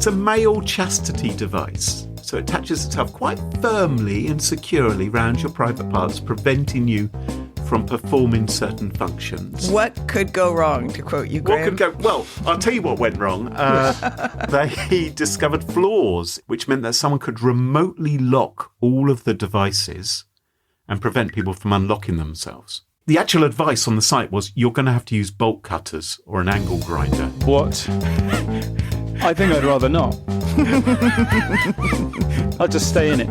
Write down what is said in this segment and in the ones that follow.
It's a male chastity device. So it attaches itself quite firmly and securely around your private parts, preventing you from performing certain functions. What could go wrong, to quote you, Graham? What could go? Well, I'll tell you what went wrong. They discovered flaws, which meant that someone could remotely lock all of the devices and prevent people from unlocking themselves. The actual advice on the site was you're going to have to use bolt cutters or an angle grinder. What? I think I'd rather not. I'll just stay in it.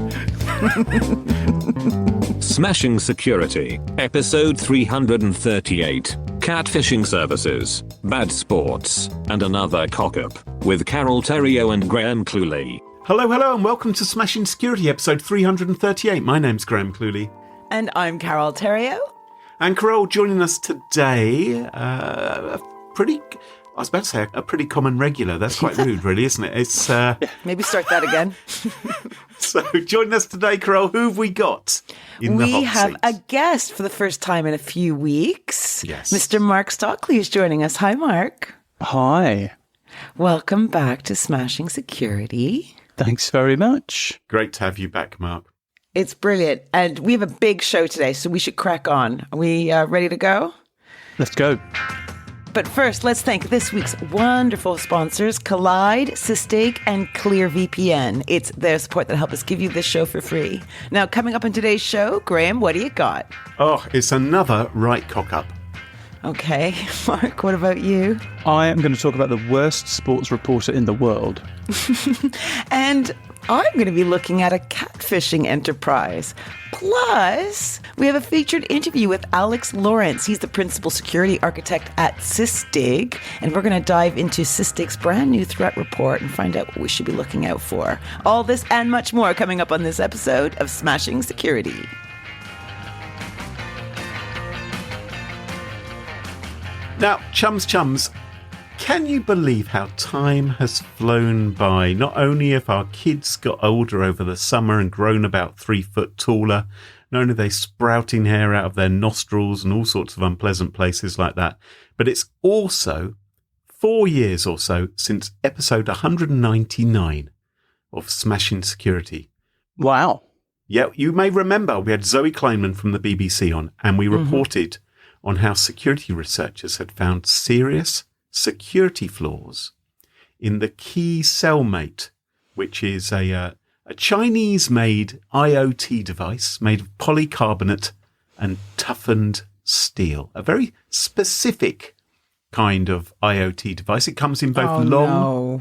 Smashing Security, episode 338, Catfishing Services, Bad Sports, and Another Cockup, with Carole, Theriault and Graham Cluley. Hello, and welcome to Smashing Security, episode 338. My name's Graham Cluley. And I'm Carole Theriault. And Carole joining us today, a pretty common regular. That's quite rude, really, isn't it? It's Maybe start that again. So joining us today, Carole, who have we got in the hot seat? We have a guest for the first time in a few weeks. Yes. Mr. Mark Stockley is joining us. Hi, Mark. Hi. Welcome back to Smashing Security. Thanks very much. Great to have you back, Mark. It's brilliant. And we have a big show today, so we should crack on. Are we ready to go? Let's go. But first, let's thank this week's wonderful sponsors, Collide, Sysdig, and ClearVPN. It's their support that helps us give you this show for free. Now, coming up in today's show, Graham, what do you got? Oh, it's another right cock-up. Okay. Mark, what about you? I am going to talk about the worst sports reporter in the world. And I'm going to be looking at a catfishing enterprise. Plus, we have a featured interview with Alex Lawrence. He's the principal security architect at Sysdig. And we're going to dive into Sysdig's brand new threat report and find out what we should be looking out for. All this and much more coming up on this episode of Smashing Security. Now, chums, can you believe how time has flown by? Not only have our kids got older over the summer and grown about 3 foot taller, not only are they sprouting hair out of their nostrils and all sorts of unpleasant places like that, but it's also 4 years or so since episode 199 of Smashing Security. Wow. Yeah, you may remember we had Zoe Kleinman from the BBC on, and we reported on how security researchers had found serious security flaws in the key cellmate, which is a Chinese-made IoT device made of polycarbonate and toughened steel. A very specific kind of IoT device. It comes in both No.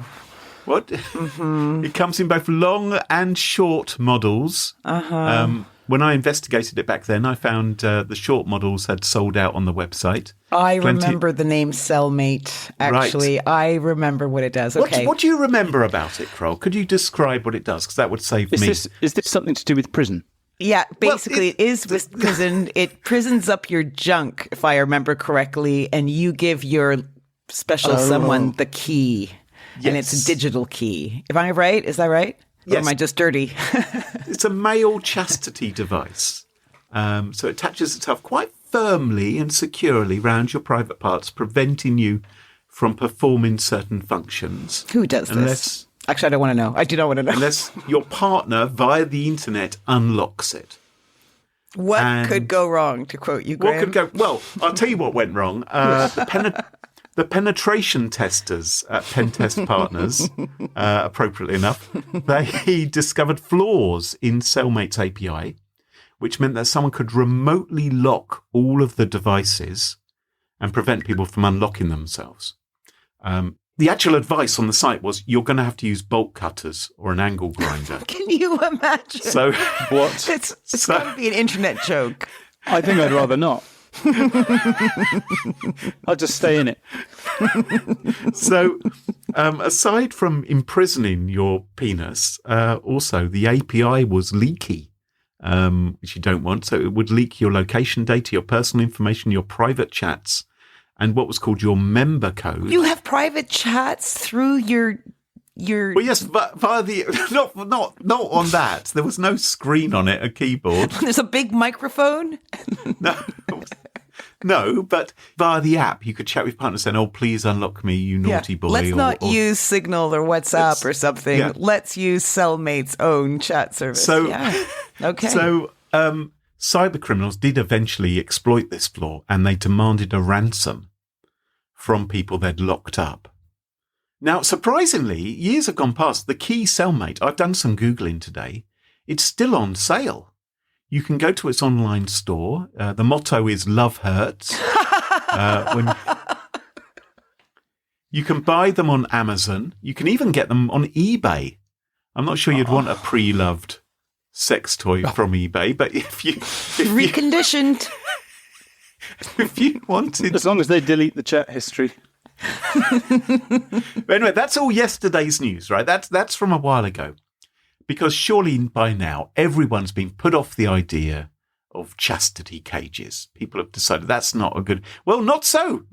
What? It comes in both long and short models. When I investigated it back then, I found the short models had sold out on the website. I remember the name Cellmate, actually. Right. I remember what it does. Okay. What do you remember about it, Carole? Could you describe what it does? Because that would save me. Is this something to do with prison? Yeah, basically it is with prison. It prisons up your junk, if I remember correctly, and you give your special someone the key. Yes. And it's a digital key. Am I right? Is that right? Yes. Or am I just dirty? It's a male chastity device. So it attaches itself quite firmly and securely around your private parts, preventing you from performing certain functions. Who does this? Actually, I don't want to know. I do not want to know. Unless your partner, via the internet, unlocks it. What could go wrong, to quote you, Graham? What could go? Well, I'll tell you what went wrong. The penetration testers at Pentest Partners, appropriately enough, they discovered flaws in Cellmate's API, which meant that someone could remotely lock all of the devices and prevent people from unlocking themselves. The actual advice on the site was you're going to have to use bolt cutters or an angle grinder. Can you imagine? So what? It's got to be an internet joke. I think I'd rather not. I'll just stay in it. So, aside from imprisoning your penis, also the API was leaky, which you don't want. So it would leak your location data, your personal information, your private chats, and what was called your member code. You have private chats through your. Well, yes, but via the not on that. There was no screen on it, a keyboard. There's a big microphone. No, No, but via the app, you could chat with partners saying, "Oh, please unlock me, you naughty boy." Let's not use Signal or WhatsApp or something. Yeah. Let's use Cellmate's own chat service. So, Okay. So, cyber criminals did eventually exploit this flaw, and they demanded a ransom from people they'd locked up. Now, surprisingly, years have gone past. The key Cellmate, I've done some Googling today. It's still on sale. You can go to its online store. The motto is "Love Hurts." You can buy them on Amazon. You can even get them on eBay. I'm not sure you'd want a pre-loved sex toy from eBay, but if you Reconditioned. if you wanted, As long as they delete the chat history. But anyway, that's all yesterday's news, right? That's from a while ago. Because surely by now, everyone's been put off the idea of chastity cages. People have decided that's not a good... Well, not so.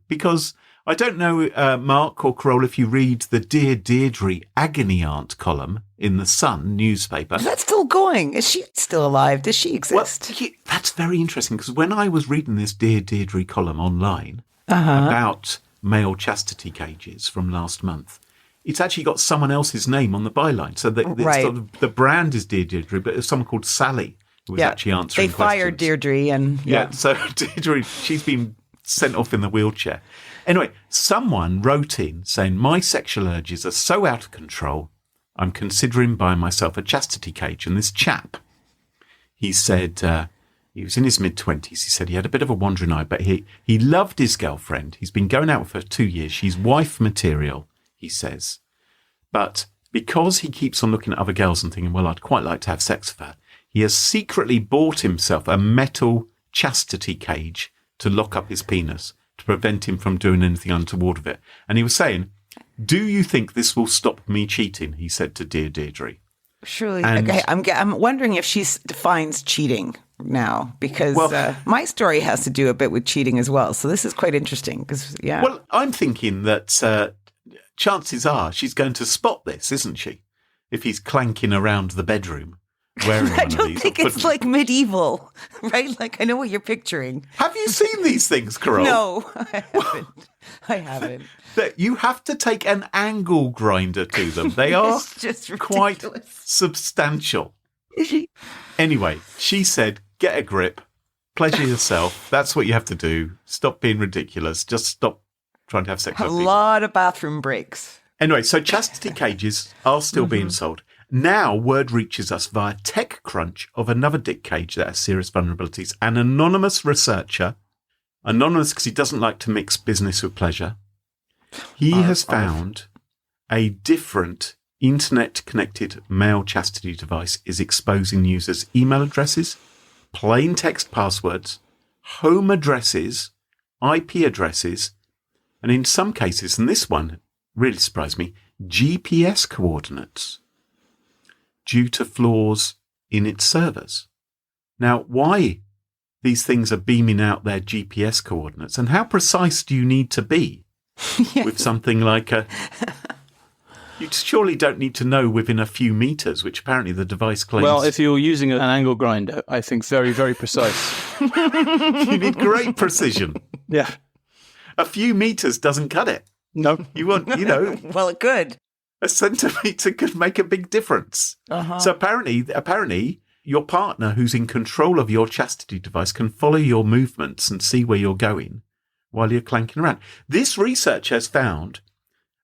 Because I don't know, Mark or Carole, if you read the Dear Deirdre Agony Aunt column in the Sun newspaper. Is that still going? Is she still alive? Does she exist? Well, that's very interesting, because when I was reading this Dear Deirdre column online about male chastity cages from last month, it's actually got someone else's name on the byline. So the brand is Dear Deirdre, but it's someone called Sally who was actually answering questions. They fired Deirdre and... Yeah, so Deirdre, she's been sent off in the wheelchair. Anyway, someone wrote in saying, "My sexual urges are so out of control, I'm considering buying myself a chastity cage." And this chap, he said... he was in his mid-20s. He said he had a bit of a wandering eye, but he loved his girlfriend. He's been going out with her 2 years. She's wife material, he says. But because he keeps on looking at other girls and thinking, well, I'd quite like to have sex with her, he has secretly bought himself a metal chastity cage to lock up his penis to prevent him from doing anything untoward with it. And he was saying, "Do you think this will stop me cheating?" he said to Dear Deirdre. Surely. And- Okay, I'm wondering if she defines cheating now, because my story has to do a bit with cheating as well. So this is quite interesting because, Well, I'm thinking that chances are she's going to spot this, isn't she? If he's clanking around the bedroom wearing I one of don't these. think it's like medieval, right? Like, I know what you're picturing. Have you seen these things, Carole? No, I haven't. That you have to take an angle grinder to them. They are It's just quite ridiculous. substantial. Anyway, she said, "Get a grip, pleasure yourself. That's what you have to do. Stop being ridiculous. Just stop trying to have sex A with people." lot of bathroom breaks. Anyway, so chastity cages are still being sold. Now, word reaches us via TechCrunch of another dick cage that has serious vulnerabilities. An anonymous researcher, anonymous because he doesn't like to mix business with pleasure, he has found a different internet-connected male chastity device is exposing users' email addresses, plain text passwords, home addresses, IP addresses, and in some cases, and this one really surprised me, GPS coordinates due to flaws in its servers. Now, why these things are beaming out their GPS coordinates, and how precise do you need to be with something like a... You surely don't need to know within a few meters, which apparently the device claims... Well, if you're using an angle grinder, I think very, very precise. You need great precision. Yeah. A few meters doesn't cut it. No. You want, Well, it could. a centimeter could make a big difference. So apparently, your partner who's in control of your chastity device can follow your movements and see where you're going while you're clanking around. This research has found,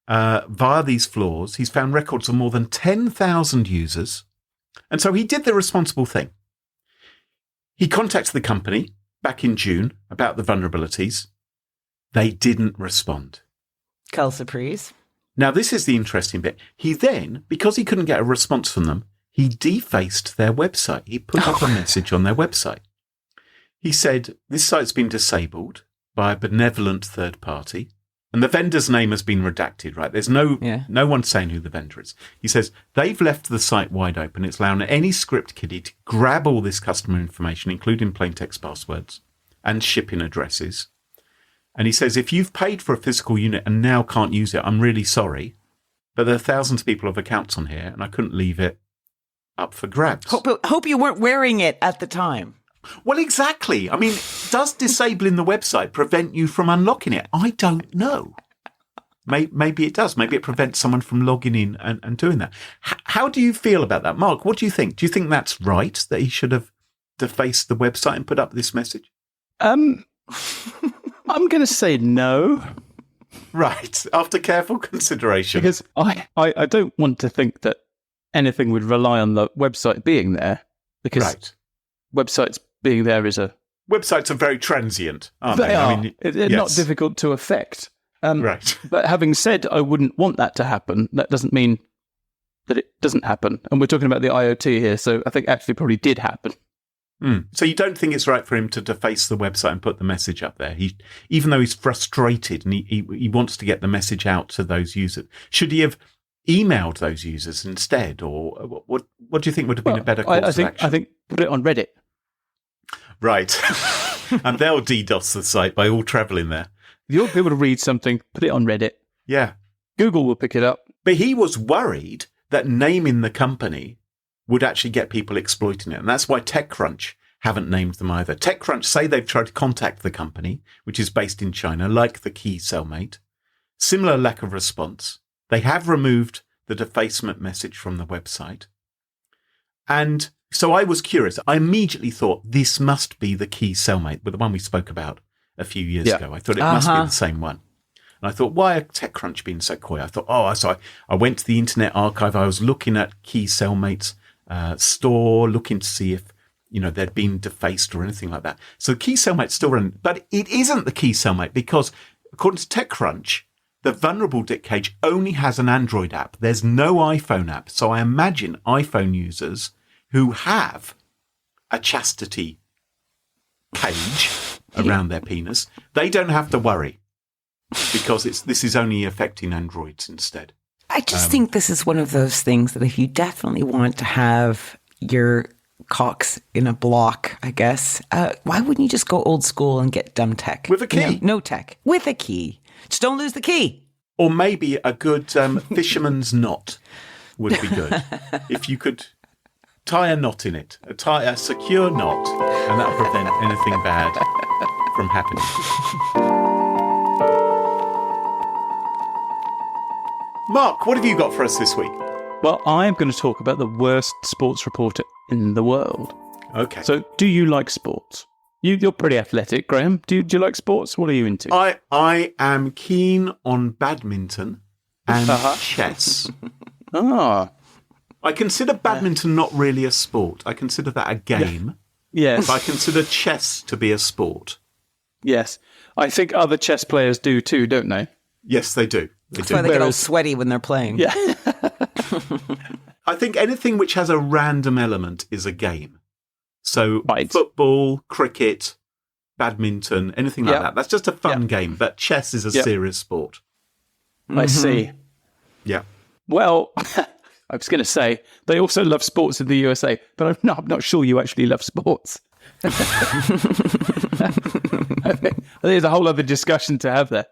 via these flaws, he's found records of more than 10,000 users. And so he did the responsible thing. He contacted the company back in June about the vulnerabilities. They didn't respond. Quelle surprise. Now, this is the interesting bit. He then, because he couldn't get a response from them, he defaced their website. He put up a message on their website. He said, this site's been disabled by a benevolent third party, and the vendor's name has been redacted, right? There's no one saying who the vendor is. He says, they've left the site wide open. It's allowing any script kiddie to grab all this customer information, including plain text passwords and shipping addresses. And he says, if you've paid for a physical unit and now can't use it, I'm really sorry. But there are thousands of people with accounts on here, and I couldn't leave it up for grabs. Hope you weren't wearing it at the time. Well, exactly. I mean, does disabling the website prevent you from unlocking it? I don't know. Maybe it does. Maybe it prevents someone from logging in and doing that. How do you feel about that? Mark, what do you think? Do you think that's right, that he should have defaced the website and put up this message? I'm going to say no. Right. After careful consideration. Because I don't want to think that anything would rely on the website being there. Because websites being there is a... Websites are very transient, aren't they? They are. I mean, They're not difficult to affect. Right. But having said I wouldn't want that to happen, that doesn't mean that it doesn't happen. And we're talking about the IoT here, so I think actually probably did happen. So you don't think it's right for him to deface the website and put the message up there? Even though he's frustrated and he wants to get the message out to those users, should he have emailed those users instead? Or what do you think would have been a better course of action? I think put it on Reddit. Right. And they'll DDoS the site by all travelling there. If you want people to read something, put it on Reddit. Yeah. Google will pick it up. But he was worried that naming the company would actually get people exploiting it. And that's why TechCrunch haven't named them either. TechCrunch say they've tried to contact the company, which is based in China, like the key cellmate. Similar lack of response. They have removed the defacement message from the website. And so I was curious. I immediately thought this must be the key cellmate, but the one we spoke about a few years ago. I thought it must be the same one. And I thought, why are TechCrunch being so coy? I thought, so I went to the Internet Archive. I was looking at key cellmate's store, looking to see if, they'd been defaced or anything like that. So the key cellmate's still running, but it isn't the key cellmate because according to TechCrunch, the vulnerable Dick Cage only has an Android app. There's no iPhone app. So I imagine iPhone users who have a chastity page around their penis, they don't have to worry because this is only affecting Androids instead. I just think this is one of those things that if you definitely want to have your cocks in a block, I guess, why wouldn't you just go old school and get dumb tech? With a key. No tech. With a key. Just don't lose the key. Or maybe a good fisherman's knot would be good. If you could tie a knot in it, a secure knot, and that'll prevent anything bad from happening. Mark, what have you got for us this week? Well, I'm going to talk about the worst sports reporter in the world. Okay. So, do you like sports? You're pretty athletic, Graham. Do you like sports? What are you into? I am keen on badminton and chess. I consider badminton not really a sport. I consider that a game. Yes. But I consider chess to be a sport. Yes. I think other chess players do too, don't they? Yes, they do. That's why they get all sweaty when they're playing. Yeah. I think anything which has a random element is a game. So football, cricket, badminton, anything like that. That's just a fun game. But chess is a serious sport. I see. Yeah. Well, I was going to say, they also love sports in the USA, but I'm not sure you actually love sports. I think there's a whole other discussion to have there.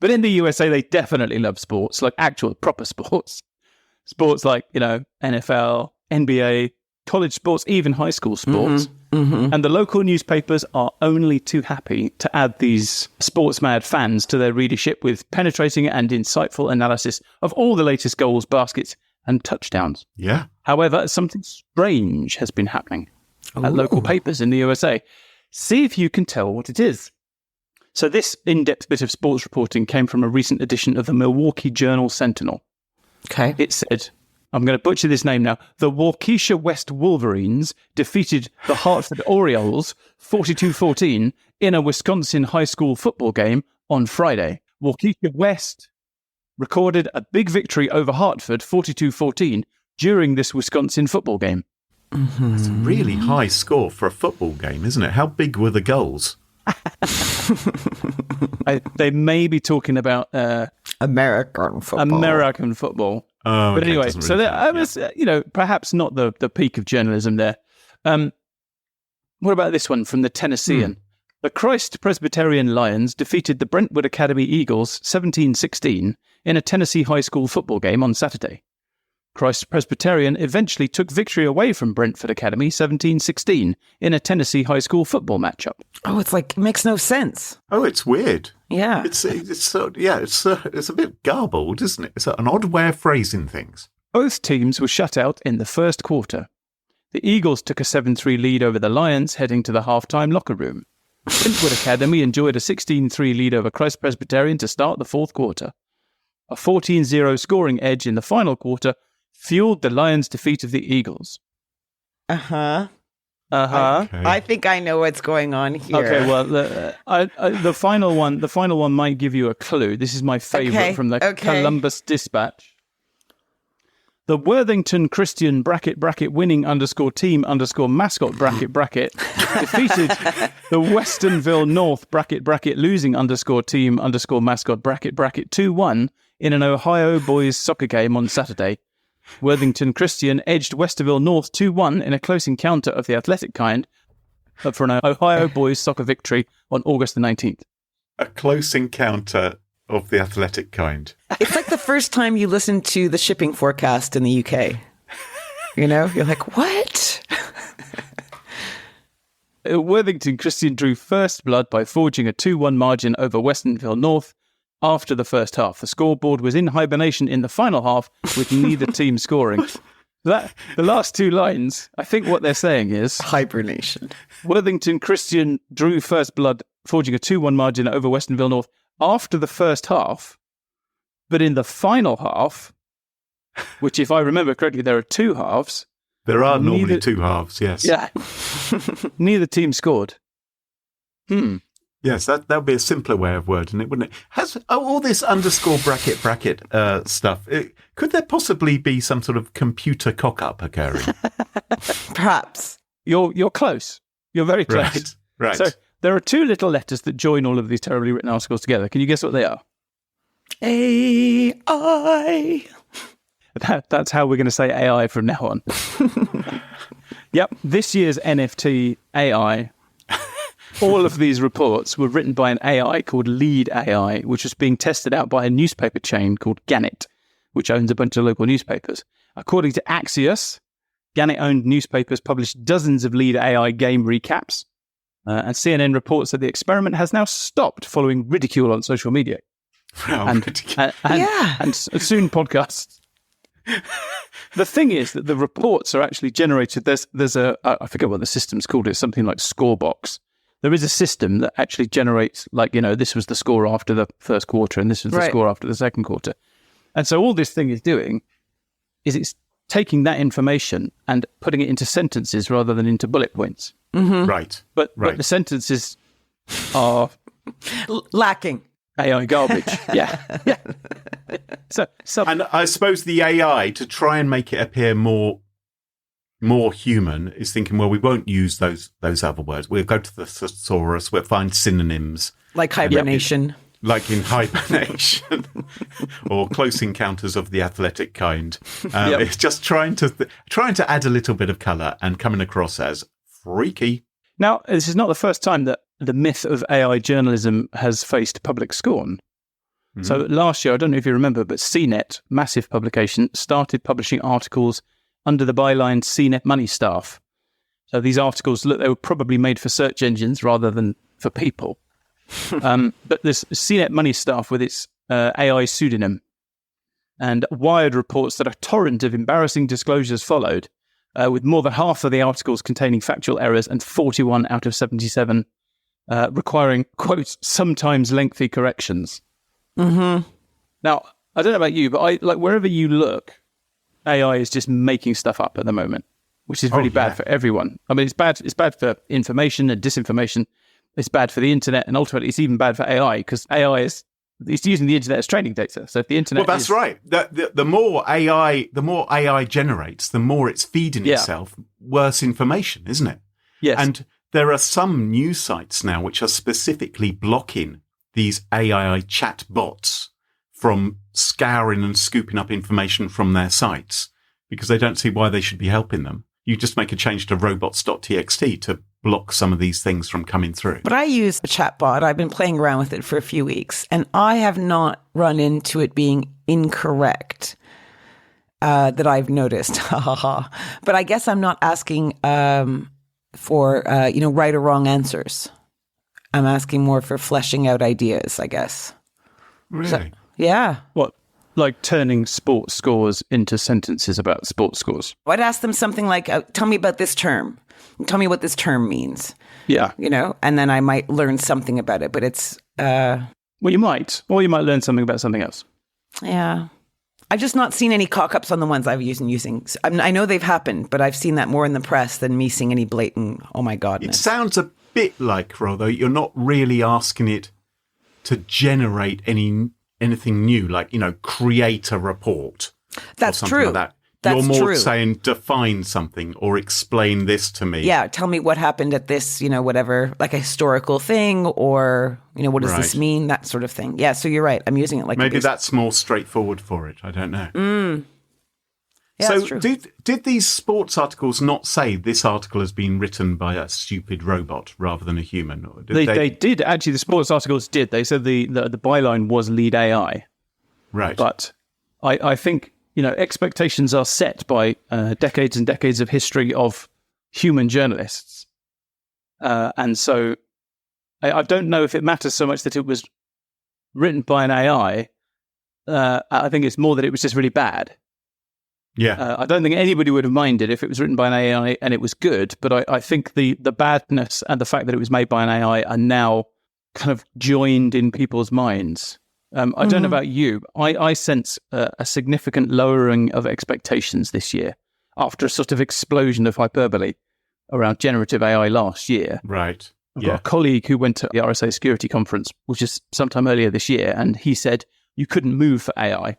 But in the USA, they definitely love sports, like actual proper sports. Sports like, NFL, NBA, college sports, even high school sports. And the local newspapers are only too happy to add these sports-mad fans to their readership with penetrating and insightful analysis of all the latest goals, baskets, and touchdowns. Yeah. However, something strange has been happening at local papers in the USA. See if you can tell what it is. So this in-depth bit of sports reporting came from a recent edition of the Milwaukee Journal-Sentinel. Okay. It said, I'm going to butcher this name now, the Waukesha West Wolverines defeated the Hartford Orioles 42-14 in a Wisconsin high school football game on Friday. Waukesha West recorded a big victory over Hartford 42-14 during this Wisconsin football game. That's a really high score for a football game, isn't it? How big were the goals? They may be talking about American football. Oh, but okay, anyway, so that was, perhaps not the peak of journalism there. What about this one from the Tennessean? The Christ Presbyterian Lions defeated the Brentwood Academy Eagles 17-16 in a Tennessee high school football game on Saturday. Christ Presbyterian eventually took victory away from Brentford Academy 17-16 in a Tennessee high school football matchup. Oh, it's like, it makes no sense. Oh, it's weird. Yeah. It's a bit garbled, isn't it? It's an odd way of phrasing things. Both teams were shut out in the first quarter. The Eagles took a 7-3 lead over the Lions, heading to the halftime locker room. Brentwood Academy enjoyed a 16-3 lead over Christ Presbyterian to start the fourth quarter. A 14-0 scoring edge in the final quarter fueled the Lions' defeat of the Eagles. Uh-huh. Uh-huh. Okay. I think I know what's going on here. Okay, well, the final one might give you a clue. This is my favorite from the Columbus Dispatch. The Worthington Christian .. winning _team _mascot .. defeated the Westonville North .. losing _team _mascot .. 2-1 in an Ohio boys soccer game on Saturday. Worthington Christian edged Westerville North 2-1 in a close encounter of the athletic kind for an Ohio boys soccer victory on August the 19th. A close encounter of the athletic kind. It's like the first time you listen to the shipping forecast in the UK. You know, you're like, what? Worthington Christian drew first blood by forging a 2-1 margin over Westonville North after the first half. The scoreboard was in hibernation in the final half, with neither team scoring. The last two lines, I think what they're saying is... Hibernation. Worthington Christian drew first blood, forging a 2-1 margin over Westonville North after the first half, but in the final half, which, if I remember correctly, there are two halves. There are normally two halves, yes. Yeah. Neither team scored. Yes, that would be a simpler way of wording it, wouldn't it? Has all this _ bracket stuff, could there possibly be some sort of computer cock-up occurring? Perhaps. You're close. You're very close. Right. So there are two little letters that join all of these terribly written articles together. Can you guess what they are? AI. That's how we're going to say AI from now on. Yep. This year's NFT AI, all of these reports were written by an AI called Lead AI, which was being tested out by a newspaper chain called Gannett, which owns a bunch of local newspapers. According to Axios, Gannett-owned newspapers published dozens of Lead AI game recaps, and CNN reports that the experiment has now stopped following ridicule on social media. Wow, and soon podcasts. The thing is that the reports are actually generated. There's a I forget what the system's called. It's something like Scorebox. There is a system that actually generates, like, you know, this was the score after the first quarter and this was the score after the second quarter. And so all this thing is doing is it's taking that information and putting it into sentences rather than into bullet points. Mm-hmm. Right. But the sentences are lacking. AI garbage. Yeah. So and I suppose the AI, to try and make it appear more human, is thinking, well, we won't use those other words. We'll go to the thesaurus. We'll find synonyms, like hibernation, like in hibernation, or close encounters of the athletic kind. It's just trying to add a little bit of colour and coming across as freaky. Now, this is not the first time that the myth of AI journalism has faced public scorn. Mm-hmm. So last year, I don't know if you remember, but CNET, massive publication, started publishing articles under the byline CNET Money Staff. So these articles, look, they were probably made for search engines rather than for people. But this CNET Money Staff with its AI pseudonym. And Wired reports that a torrent of embarrassing disclosures followed, with more than half of the articles containing factual errors and 41 out of 77 requiring, quote, sometimes lengthy corrections. Mm-hmm. Now, I don't know about you, but wherever you look, AI is just making stuff up at the moment, which is really bad for everyone. I mean, it's bad for information and disinformation. It's bad for the internet, and ultimately it's even bad for AI, because AI it's using the internet as training data. So if the internet that's right. The more AI generates, the more it's feeding itself worse information, isn't it? Yes. And there are some news sites now which are specifically blocking these AI chat bots from scouring and scooping up information from their sites because they don't see why they should be helping them. You just make a change to robots.txt to block some of these things from coming through. But I use a chat bot. I've been playing around with it for a few weeks, and I have not run into it being incorrect. that I've noticed. But I guess I'm not asking for right or wrong answers. I'm asking more for fleshing out ideas, I guess. Really? So, yeah. What? Like turning sports scores into sentences about sports scores? I'd ask them something like, tell me about this term. Tell me what this term means. Yeah. And then I might learn something about it. But it's... Well, you might. Or you might learn something about something else. Yeah. I've just not seen any cock-ups on the ones I've using. I know they've happened, but I've seen that more in the press than me seeing any blatant, oh my godness. It sounds a bit like, Carole, though, you're not really asking it to generate anything new, like, create a report. That's or something true. Like that. That's You're more true. saying define something or explain this to me. Yeah, tell me what happened at this, whatever, like a historical thing, or, what does this Right. mean? That sort of thing. Yeah, so you're right. I'm using it like Maybe that's more straightforward for it. I don't know. Yeah, so that's true. did these sports articles not say this article has been written by a stupid robot rather than a human? Or did They did. Actually, the sports articles did. They said the byline was lead AI. Right. But I think, expectations are set by decades and decades of history of human journalists. And so I don't know if it matters so much that it was written by an AI. I think it's more that it was just really bad. Yeah. I don't think anybody would have minded if it was written by an AI and it was good. But I think the badness and the fact that it was made by an AI are now kind of joined in people's minds. I don't know about you. I sense a significant lowering of expectations this year after a sort of explosion of hyperbole around generative AI last year. Right. I've got a colleague who went to the RSA Security Conference, which is sometime earlier this year, and he said you couldn't move for AI.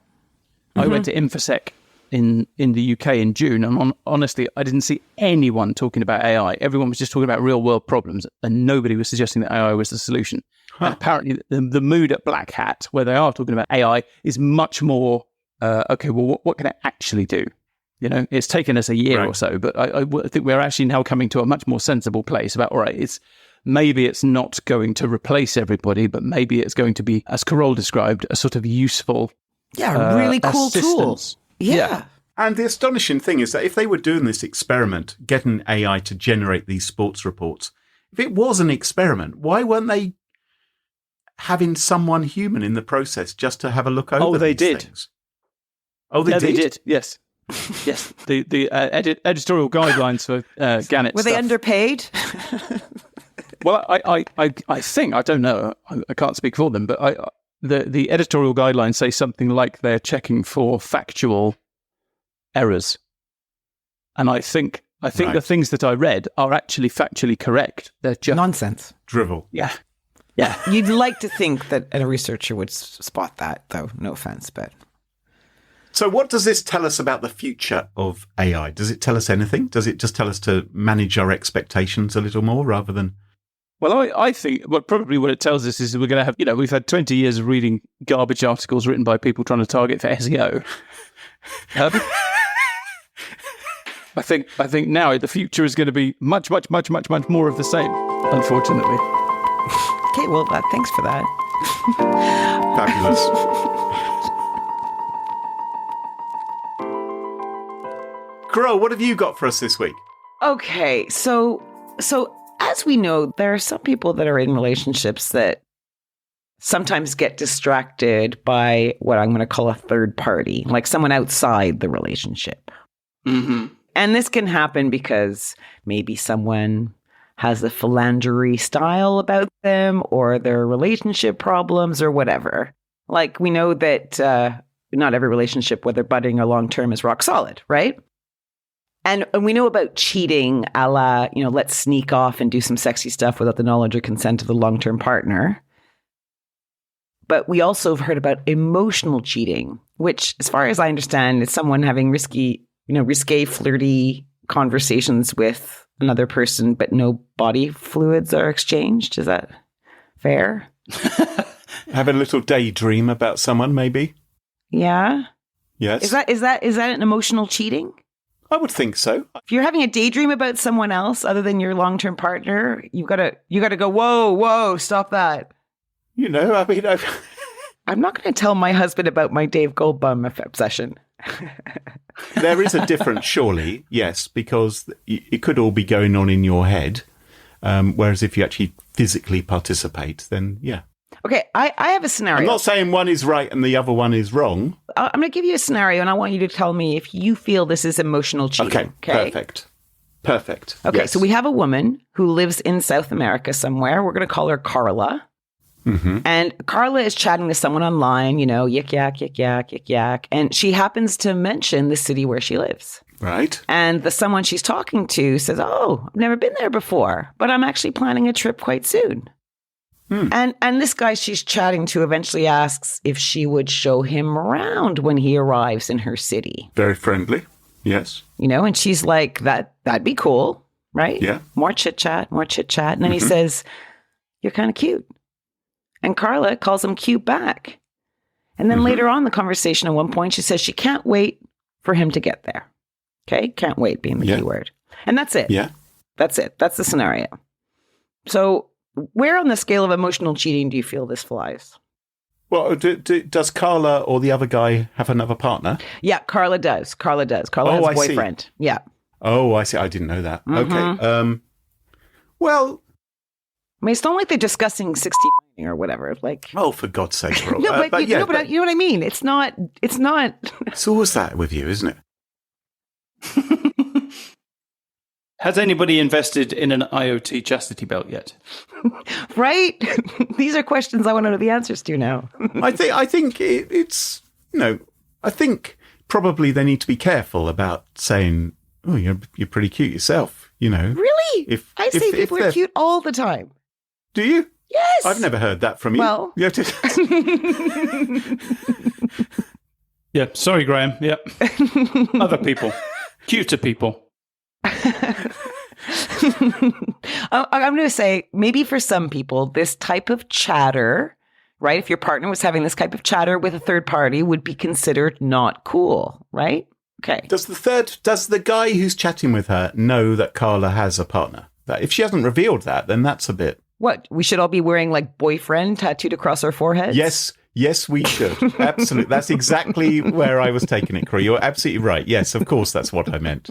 I went to InfoSec in the UK in June, and honestly, I didn't see anyone talking about AI. Everyone was just talking about real-world problems, and nobody was suggesting that AI was the solution. And apparently, the mood at Black Hat, where they are talking about AI, is much more, okay, well, what can it actually do? It's taken us a year or so, but I think we're actually now coming to a much more sensible place about, all right, maybe it's not going to replace everybody, but maybe it's going to be, as Carole described, a sort of useful really cool tool. assistance. Yeah. And the astonishing thing is that if they were doing this experiment, getting AI to generate these sports reports, if it was an experiment, why weren't they having someone human in the process just to have a look over they these did. things? Oh, they did? They did, yes. Yes, the editorial guidelines for Gannett Were stuff. they underpaid? Well, I think, I don't know, I can't speak for them, but the editorial guidelines say something like they're checking for factual errors. And I think the things that I read are actually factually correct. They're just Nonsense. Drivel. Yeah. You'd like to think that a researcher would spot that, though. No offense, but... So what does this tell us about the future of AI? Does it tell us anything? Does it just tell us to manage our expectations a little more rather than... Well, I think probably what it tells us is we're going to have, we've had 20 years of reading garbage articles written by people trying to target for SEO. I think now the future is going to be much, much, much, much, much more of the same, unfortunately. Okay, well, thanks for that. Fabulous. Carole, what have you got for us this week? Okay, so as we know, there are some people that are in relationships that sometimes get distracted by what I'm going to call a third party, like someone outside the relationship. Mm-hmm. And this can happen because maybe someone has a philandry style about them or their relationship problems or whatever. Like we know that not every relationship, whether budding or long-term, is rock solid, right? And we know about cheating, a la, let's sneak off and do some sexy stuff without the knowledge or consent of the long-term partner. But we also have heard about emotional cheating, which, as far as I understand, is someone having risque, flirty conversations with another person, but no body fluids are exchanged. Is that fair? Have a little daydream about someone, maybe? Yeah. Yes. Is that an emotional cheating? I would think so. If you're having a daydream about someone else other than your long-term partner, you gotta go, whoa, stop that. I mean, I'm not going to tell my husband about my Dave Goldblum obsession. There is a difference, surely, yes, because it could all be going on in your head. Whereas if you actually physically participate, then yeah. Okay, I have a scenario. I'm not saying one is right and the other one is wrong. I'm going to give you a scenario, and I want you to tell me if you feel this is emotional cheating. Okay, perfect. Okay, yes. So we have a woman who lives in South America somewhere. We're going to call her Carla. Mm-hmm. And Carla is chatting to someone online, yik yak, yik yak, yik yak. And she happens to mention the city where she lives. Right. And the someone she's talking to says, oh, I've never been there before, but I'm actually planning a trip quite soon. And this guy she's chatting to eventually asks if she would show him around when he arrives in her city. Very friendly. Yes. And she's like, that'd be cool, right? Yeah. More chit chat. And then he says, you're kind of cute. And Carla calls him cute back. And then later on in the conversation, at one point, she says she can't wait for him to get there. Okay? Can't wait being the key word. And that's it. Yeah. That's it. That's the scenario. So where on the scale of emotional cheating do you feel this flies? Well, does Carla or the other guy have another partner? Yeah, Carla does. Carla has a boyfriend. See. Yeah. Oh, I see. I didn't know that. Okay. Well, I mean, it's not like they're discussing 69 or whatever. Like, oh, for God's sake, Carole. no, but you know what I mean. It's not. It's always that with you, isn't it? Has anybody invested in an IoT chastity belt yet? Right? These are questions I want to know the answers to now. I think it's I think probably they need to be careful about saying, oh, you're pretty cute yourself. Really? I say people are cute all the time. Do you? Yes. I've never heard that from you. Well. Yeah, sorry, Graham. Yeah. Other people. Cuter people. I'm going to say maybe for some people, this type of chatter, right? If your partner was having this type of chatter with a third party would be considered not cool, right? Okay. Does the guy who's chatting with her know that Carla has a partner? That if she hasn't revealed that, then that's a bit. What? We should all be wearing like boyfriend tattooed across our foreheads? Yes, we should. Absolutely. That's exactly where I was taking it, Carole. You're absolutely right. Yes, of course, that's what I meant.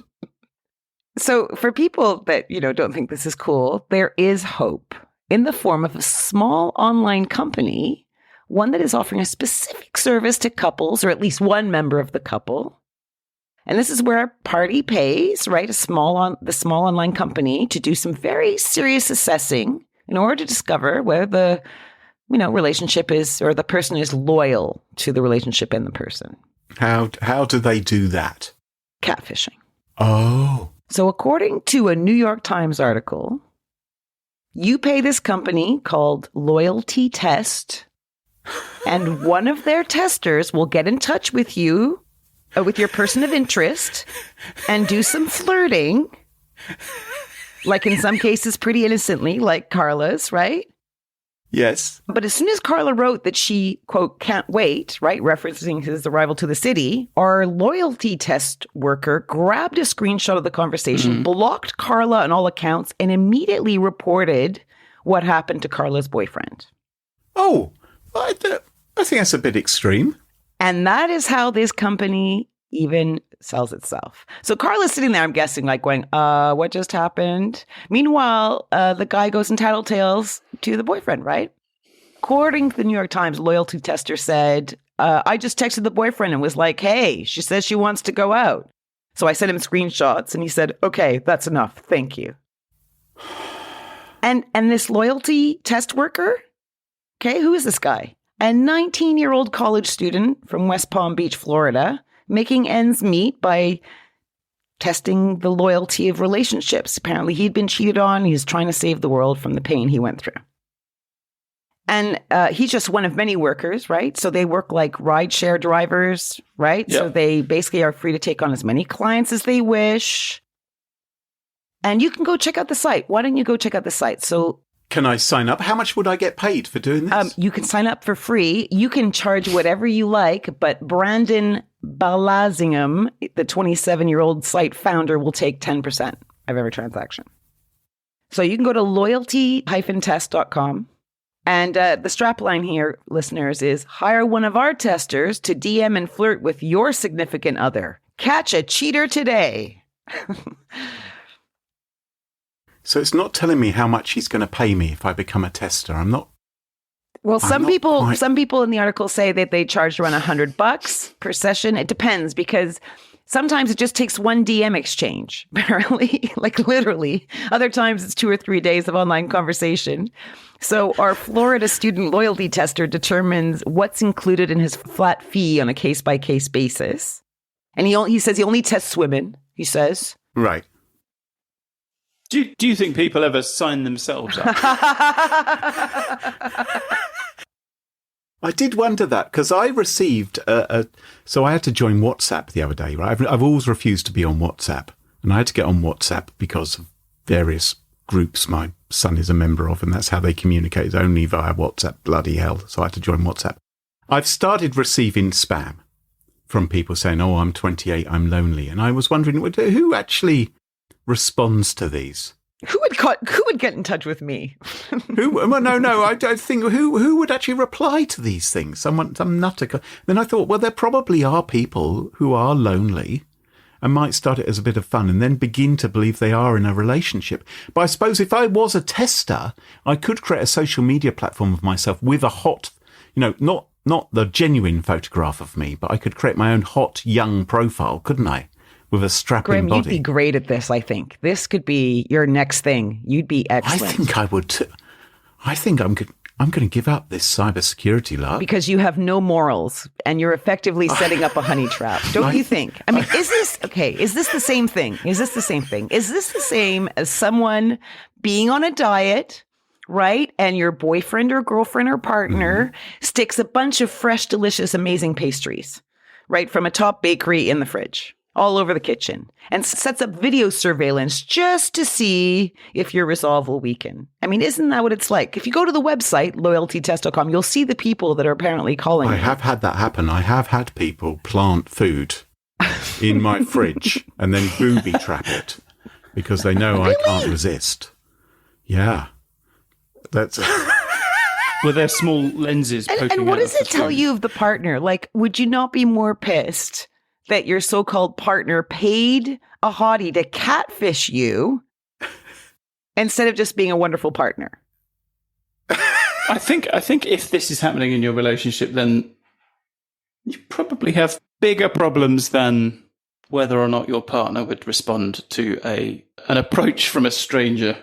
So for people that, don't think this is cool, there is hope in the form of a small online company, one that is offering a specific service to couples, or at least one member of the couple. And this is where a party pays, right, the small online company to do some very serious assessing in order to discover whether the, relationship is, or the person is loyal to the relationship and the person. How do they do that? Catfishing. Oh. So according to a New York Times article, you pay this company called Loyalty Test, and one of their testers will get in touch with you, with your person of interest, and do some flirting, like in some cases pretty innocently, like Carla's, right? Yes. But as soon as Carla wrote that she, quote, can't wait, right, referencing his arrival to the city, our loyalty test worker grabbed a screenshot of the conversation, blocked Carla on all accounts, and immediately reported what happened to Carla's boyfriend. Oh, I think that's a bit extreme. And that is how this company even sells itself. So Carla's sitting there, I'm guessing, like going, what just happened? Meanwhile, the guy goes and tattletales to the boyfriend, right? According to the New York Times, loyalty tester said, I just texted the boyfriend and was like, hey, she says she wants to go out. So I sent him screenshots and he said, okay, that's enough. Thank you. And this loyalty test worker, okay, who is this guy? A 19-year-old college student from West Palm Beach, Florida, making ends meet by testing the loyalty of relationships. Apparently, he'd been cheated on. He's trying to save the world from the pain he went through. And he's just one of many workers, right? So they work like rideshare drivers, right? Yep. So they basically are free to take on as many clients as they wish. And you can go check out the site. Why don't you go check out the site? So can I sign up? How much would I get paid for doing this? You can sign up for free. You can charge whatever you like, but Brandon Balazingham, the 27-year-old site founder, will take 10% of every transaction. So you can go to loyalty-test.com, And the strapline here, listeners, is hire one of our testers to DM and flirt with your significant other. Catch a cheater today. So it's not telling me how much he's going to pay me if I become a tester. I'm not. Well, I'm some not people quite- in the article say that they charge around $100 per session. It depends because sometimes it just takes one DM exchange, apparently, like literally. Other times it's 2 or 3 days of online conversation. So our Florida student loyalty tester determines what's included in his flat fee on a case-by-case basis. And he says he only tests women, he says. Right. Do you think people ever sign themselves up? I did wonder that because I received so I had to join WhatsApp the other day, right? I've always refused to be on WhatsApp, and I had to get on WhatsApp because of various groups my son is a member of, and that's how they communicate, is only via WhatsApp. Bloody hell. So I had to join WhatsApp. I've started receiving spam from people saying, oh, I'm 28, I'm lonely. And I was wondering, who actually responds to these? Who would get in touch with me? Well, no. I don't think who would actually reply to these things. Some nutter. Then I thought, well, there probably are people who are lonely and might start it as a bit of fun and then begin to believe they are in a relationship. But I suppose if I was a tester, I could create a social media platform of myself with a hot, not the genuine photograph of me, but I could create my own hot young profile, couldn't I? With a strapping Graham, body. you'd be great at this, I think. This could be your next thing. You'd be excellent. I think I would too. I think I'm going to give up this cybersecurity lark. Because you have no morals and you're effectively setting up a honey trap. Don't you think? I mean, is this the same thing? Is this the same as someone being on a diet, right? And your boyfriend or girlfriend or partner sticks a bunch of fresh, delicious, amazing pastries, right, from a top bakery in the fridge, all over the kitchen, and sets up video surveillance just to see if your resolve will weaken. I mean, isn't that what it's like? If you go to the website, loyaltytest.com, you'll see the people that are apparently calling I you. have had that happen. I have had people plant food in my fridge and then booby trap it because they know I can't resist. Yeah. That's... With their small lenses poking And what out does of it the tell screen. you of the partner? Like, would you not be more pissed that your so-called partner paid a hottie to catfish you instead of just being a wonderful partner? I think if this is happening in your relationship, then you probably have bigger problems than whether or not your partner would respond to an approach from a stranger.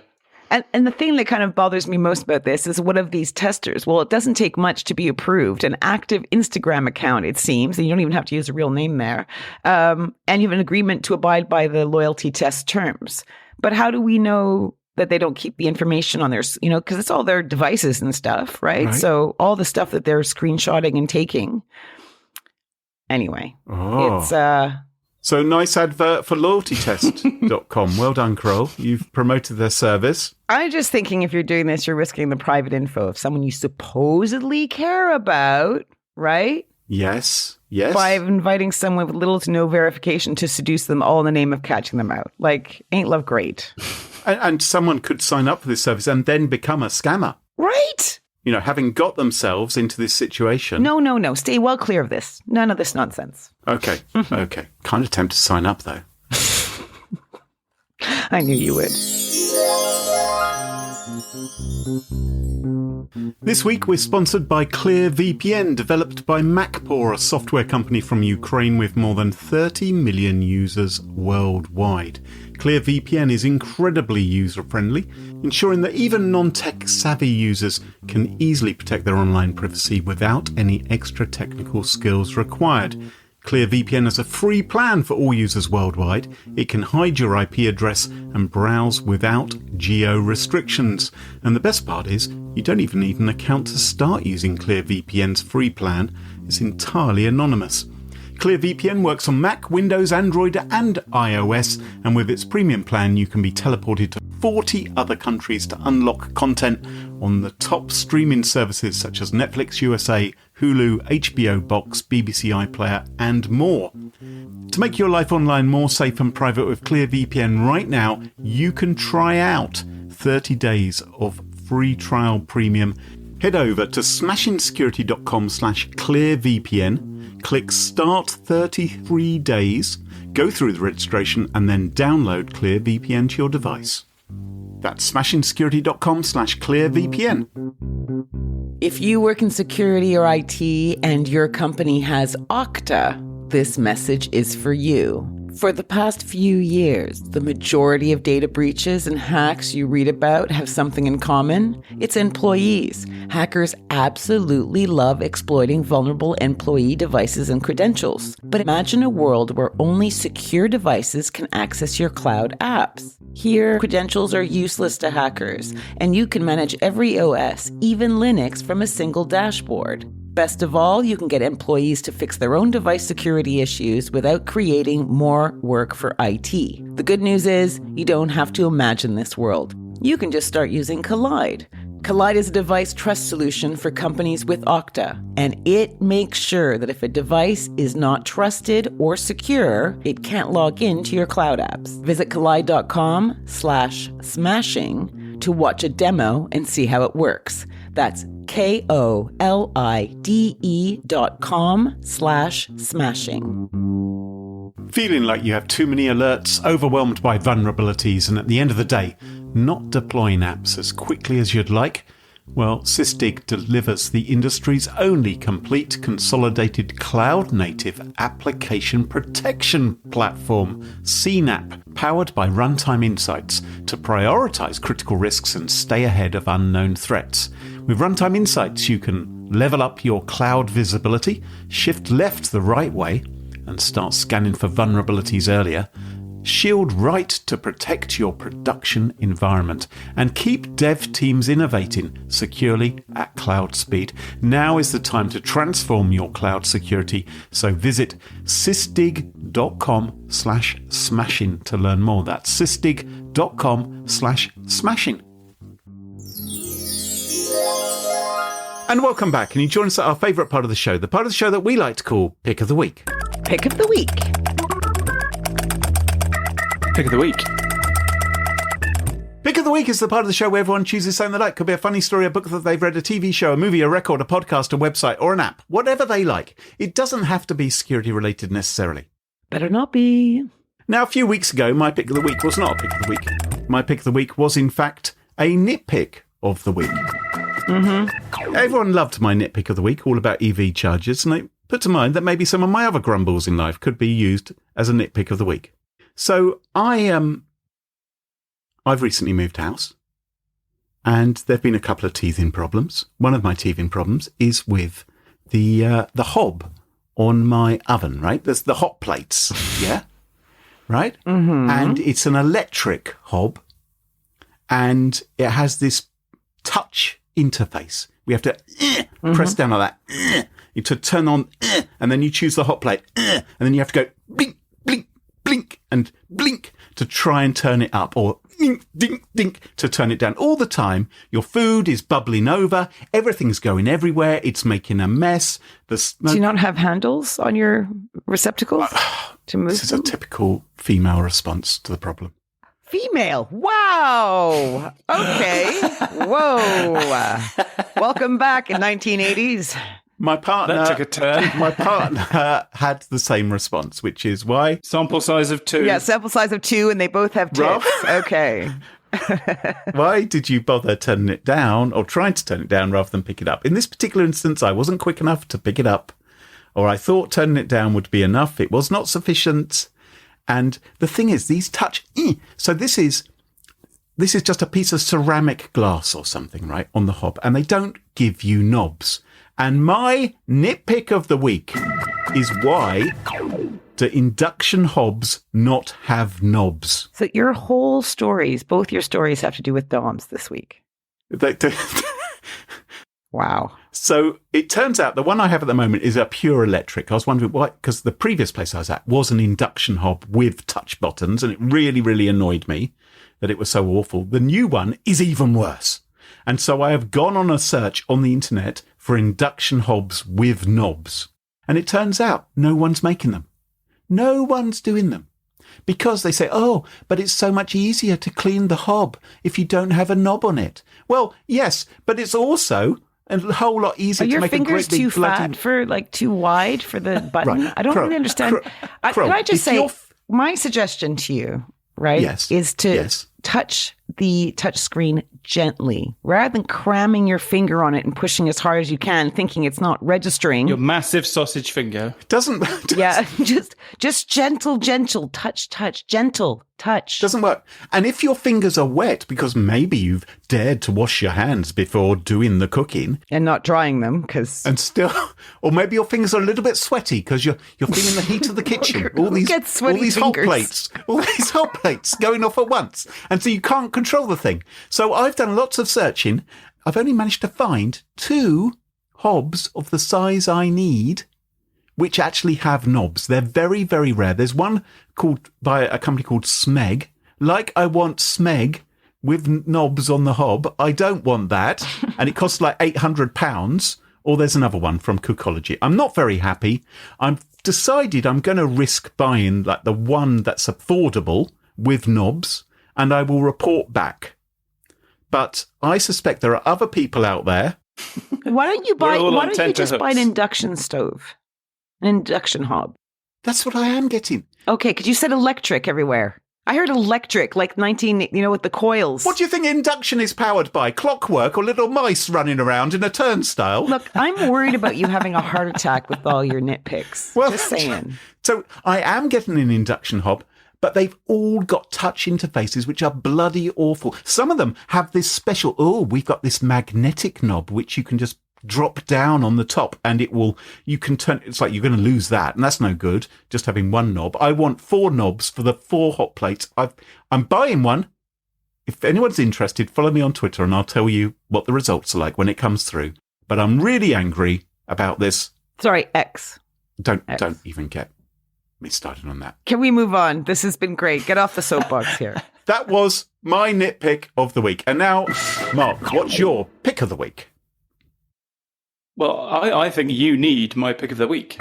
And the thing that kind of bothers me most about this is one of these testers. Well, it doesn't take much to be approved. An active Instagram account, it seems, and you don't even have to use a real name there. And you have an agreement to abide by the loyalty test terms. But how do we know that they don't keep the information on their, because it's all their devices and stuff, right? So all the stuff that they're screenshotting and taking. Anyway, it's... So nice advert for loyaltytest.com. Well done, Carole. You've promoted their service. I'm just thinking if you're doing this, you're risking the private info of someone you supposedly care about, right? Yes. By inviting someone with little to no verification to seduce them all in the name of catching them out. Like, ain't love great? And someone could sign up for this service and then become a scammer. Right? Having got themselves into this situation. No. Stay well clear of this. None of this nonsense. Okay. Kind of tempted to sign up, though. I knew you would. This week we're sponsored by ClearVPN, developed by MacPaw, a software company from Ukraine with more than 30 million users worldwide. ClearVPN is incredibly user-friendly, ensuring that even non-tech savvy users can easily protect their online privacy without any extra technical skills required. ClearVPN has a free plan for all users worldwide. It can hide your IP address and browse without geo-restrictions. And the best part is, you don't even need an account to start using ClearVPN's free plan. It's entirely anonymous. ClearVPN works on Mac, Windows, Android and iOS, and with its premium plan you can be teleported to 40 other countries to unlock content on the top streaming services such as Netflix USA, Hulu, HBO Box, BBC iPlayer and more. To make your life online more safe and private with ClearVPN right now, you can try out 30 days of free trial premium Head over to smashingsecurity.com/clearvpn, click Start 33 Days, go through the registration, and then download ClearVPN to your device. That's smashingsecurity.com/clearvpn. If you work in security or IT and your company has Okta, this message is for you. For the past few years, the majority of data breaches and hacks you read about have something in common. It's employees. Hackers absolutely love exploiting vulnerable employee devices and credentials. But imagine a world where only secure devices can access your cloud apps. Here, credentials are useless to hackers, and you can manage every OS, even Linux, from a single dashboard. Best of all, you can get employees to fix their own device security issues without creating more work for IT. The good news is, you don't have to imagine this world. You can just start using Collide. Collide is a device trust solution for companies with Okta, and it makes sure that if a device is not trusted or secure, it can't log into your cloud apps. Visit collide.com/smashing to watch a demo and see how it works. That's KOLIDE.com/smashing. Feeling like you have too many alerts, overwhelmed by vulnerabilities, and at the end of the day, not deploying apps as quickly as you'd like? Well, Sysdig delivers the industry's only complete consolidated cloud-native application protection platform, CNAP, powered by Runtime Insights to prioritize critical risks and stay ahead of unknown threats. With Runtime Insights, you can level up your cloud visibility, shift left the right way, and start scanning for vulnerabilities earlier. Shield right to protect your production environment and keep dev teams innovating securely at cloud speed. Now is the time to transform your cloud security. So visit sysdig.com/smashing to learn more. That's sysdig.com/smashing. And welcome back. And you join us at our favourite part of the show, the part of the show that we like to call Pick of the Week. Pick of the week. Pick of the week. Pick of the Week is the part of the show where everyone chooses something they like. Could be a funny story, a book that they've read, a TV show, a movie, a record, a podcast, a website, or an app. Whatever they like. It doesn't have to be security related necessarily. Better not be. Now, a few weeks ago, my Pick of the Week was not a Pick of the Week. My Pick of the Week was, in fact, a nitpick of the week. Mm-hmm. Everyone loved my nitpick of the week, all about EV chargers, and it put to mind that maybe some of my other grumbles in life could be used as a nitpick of the week. So I've recently moved house, and there've been a couple of teething problems. One of my teething problems is with the hob on my oven. Right, there's the hot plates, yeah, right, and it's an electric hob, and it has this touch interface. We have to press down like that to turn on, and then you choose the hot plate, and then you have to go blink, blink, blink, and blink to try and turn it up, or dink, dink, dink to turn it down. All the time, your food is bubbling over, everything's going everywhere, it's making a mess. Do you not have handles on your receptacles to move This is them? a typical female response to the problem. Female. Wow. Okay. Whoa. Welcome back in 1980s. My partner That took a turn. My partner had the same response, which is why. Sample size of 2. Yeah, sample size of 2, and they both have Rough. tits. Okay. Why did you bother turning it down or trying to turn it down rather than pick it up? In this particular instance, I wasn't quick enough to pick it up, or I thought turning it down would be enough. It was not sufficient. And the thing is, these touch. So this is just a piece of ceramic glass or something, right, on the hob, and they don't give you knobs. And my nitpick of the week is why do induction hobs not have knobs? So your whole stories, both your stories have to do with DOMs this week. Wow. So it turns out the one I have at the moment is a pure electric. I was wondering why, because the previous place I was at was an induction hob with touch buttons, and it really, really annoyed me that it was so awful. The new one is even worse. And so I have gone on a search on the internet for induction hobs with knobs. And it turns out no one's making them. No one's doing them. Because they say, oh, but it's so much easier to clean the hob if you don't have a knob on it. Well, yes, but it's also a whole lot easier Are to your make a fingers great big too bloody... fat for, like, too wide for the button? Right. I don't really understand. Carole, Can I just if say, you're my suggestion to you, right, is to touch the touch screen gently rather than cramming your finger on it and pushing as hard as you can, thinking it's not registering. Your massive sausage finger. Doesn't yeah, just gentle, touch, gentle touch. Doesn't work. And if your fingers are wet, because maybe you've dared to wash your hands before doing the cooking, and not drying them, because and still, or maybe your fingers are a little bit sweaty because you're feeling the heat of the kitchen. all these hot plates going off at once, and so you can't control the thing. So I've done lots of searching. I've only managed to find 2 hobs of the size I need, which actually have knobs. They're very, very rare. There's one called by a company called Smeg. Like I want Smeg with knobs on the hob. I don't want that. And it costs like £800. Or there's another one from Cookology. I'm not very happy. I've decided I'm going to risk buying like the one that's affordable with knobs, and I will report back. But I suspect there are other people out there. Why don't you just buy an induction stove? An induction hob. That's what I am getting. Okay, because you said electric everywhere. I heard electric, like with the coils. What do you think induction is powered by? Clockwork or little mice running around in a turnstile? Look, I'm worried about you having a heart attack with all your nitpicks. Well, just saying. So I am getting an induction hob, but they've all got touch interfaces, which are bloody awful. Some of them have this special, we've got this magnetic knob, which you can just drop down on the top and you can turn, it's like you're going to lose that. And that's no good, just having one knob. I want 4 knobs for the 4 hot plates. I'm buying one. If anyone's interested, follow me on Twitter and I'll tell you what the results are like when it comes through. But I'm really angry about this. Sorry, X. Don't even get me started on that. Can we move on? This has been great. Get off the soapbox here. That was my nitpick of the week. And now, Mark, what's your pick of the week? Well, I think you need my pick of the week.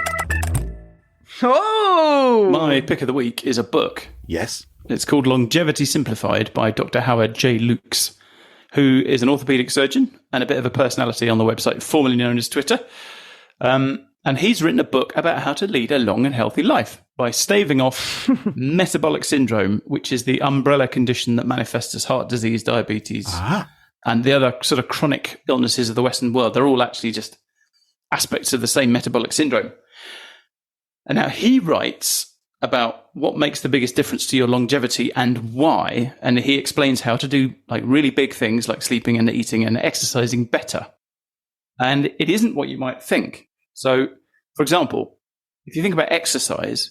Oh! My pick of the week is a book. Yes. It's called Longevity Simplified by Dr. Howard J. Lukes, who is an orthopedic surgeon and a bit of a personality on the website, formerly known as Twitter. And he's written a book about how to lead a long and healthy life by staving off metabolic syndrome, which is the umbrella condition that manifests as heart disease, diabetes, and the other sort of chronic illnesses of the Western world. They're all actually just aspects of the same metabolic syndrome. And now he writes about what makes the biggest difference to your longevity and why. And he explains how to do like really big things like sleeping and eating and exercising better. And it isn't what you might think. So, for example, if you think about exercise,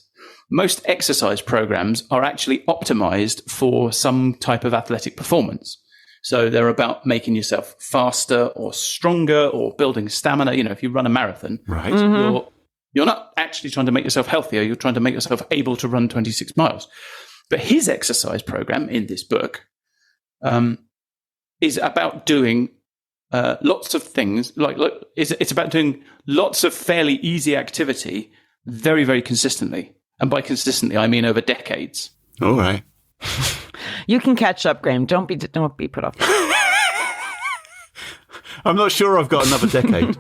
most exercise programs are actually optimized for some type of athletic performance. So they're about making yourself faster or stronger or building stamina. You know, if you run a marathon, right, you're not actually trying to make yourself healthier. You're trying to make yourself able to run 26 miles. But his exercise program in this book is about doing lots of things. It's about doing lots of fairly easy activity very, very consistently. And by consistently, I mean over decades. All right. You can catch up, Graham. Don't be put off. I'm not sure I've got another decade.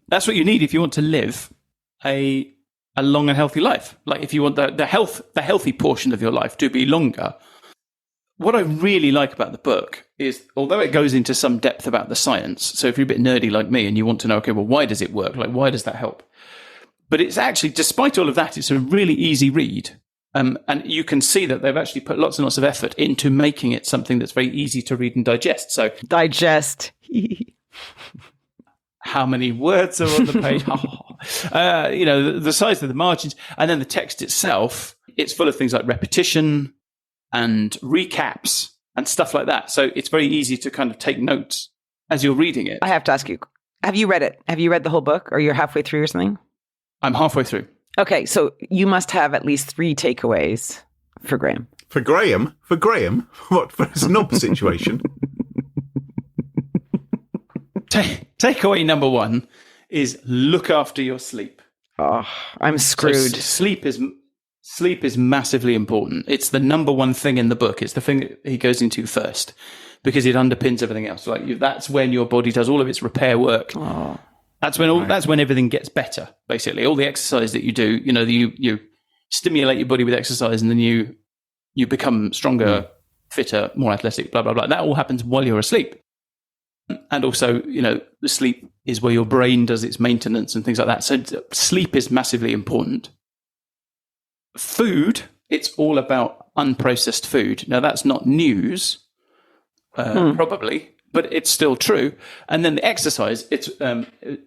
That's what you need if you want to live a long and healthy life. Like if you want the healthy portion of your life to be longer. What I really like about the book is, although it goes into some depth about the science, so if you're a bit nerdy like me and you want to know, okay, well, why does it work? Like, why does that help? But it's actually, despite all of that, it's a really easy read. And you can see that they've actually put lots and lots of effort into making it something that's very easy to read and digest. So digest. How many words are on the page? The size of the margins. And then the text itself, it's full of things like repetition and recaps and stuff like that. So it's very easy to kind of take notes as you're reading it. I have to ask you, have you read it? Have you read the whole book, or you're halfway through or something? I'm halfway through. Okay, so you must have at least 3 takeaways for Graham. For Graham? For Graham? What, for his knob situation? Takeaway number 1 is look after your sleep. Oh, I'm screwed. So sleep Sleep is massively important. It's the number one thing in the book. It's the thing that he goes into first because it underpins everything else. That's when your body does all of its repair work. Oh. That's when everything gets better. Basically, all the exercise that you do, you stimulate your body with exercise, and then you become stronger, fitter, more athletic. Blah blah blah. That all happens while you're asleep. And also, the sleep is where your brain does its maintenance and things like that. So sleep is massively important. Food, it's all about unprocessed food. Now, that's not news, probably, but it's still true. And then the exercise,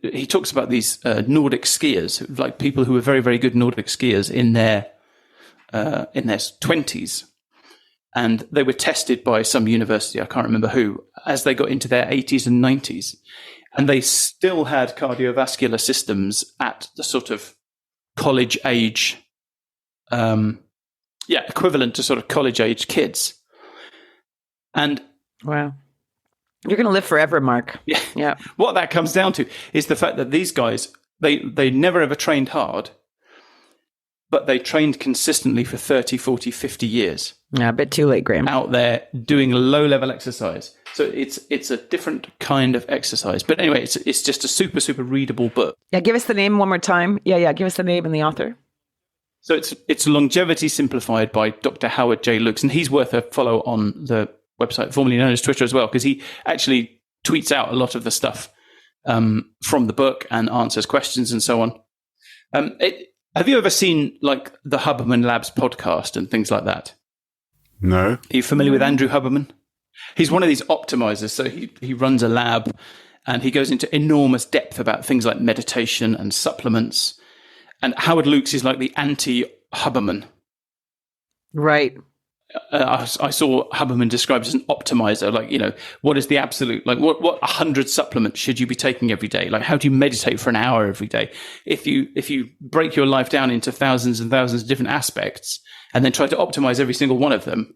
he talks about these Nordic skiers, like people who are very, very good Nordic skiers in their 20s. And they were tested by some university, I can't remember who, as they got into their 80s and 90s. And they still had cardiovascular systems at the sort of college age, equivalent to sort of college age kids. And wow. You're going to live forever, Mark. Yeah. What that comes down to is the fact that these guys, they never ever trained hard, but they trained consistently for 30, 40, 50 years. Yeah, a bit too late, Graham. Out there doing low-level exercise. So it's a different kind of exercise. But anyway, it's just a super, super readable book. Yeah, give us the name one more time. Yeah, give us the name and the author. So it's Longevity Simplified by Dr. Howard J. Lukes, and he's worth a follow on the website, formerly known as Twitter as well, because he actually tweets out a lot of the stuff from the book and answers questions and so on. Have you ever seen like the Huberman Labs podcast and things like that? No. Are you familiar with Andrew Huberman? He's one of these optimizers. So he runs a lab and he goes into enormous depth about things like meditation and supplements. And Howard Lukes is like the anti-Huberman. Right. I saw Huberman described as an optimizer. Like, what is the absolute, like what 100 supplements should you be taking every day? Like, how do you meditate for an hour every day? If you break your life down into thousands and thousands of different aspects and then try to optimize every single one of them,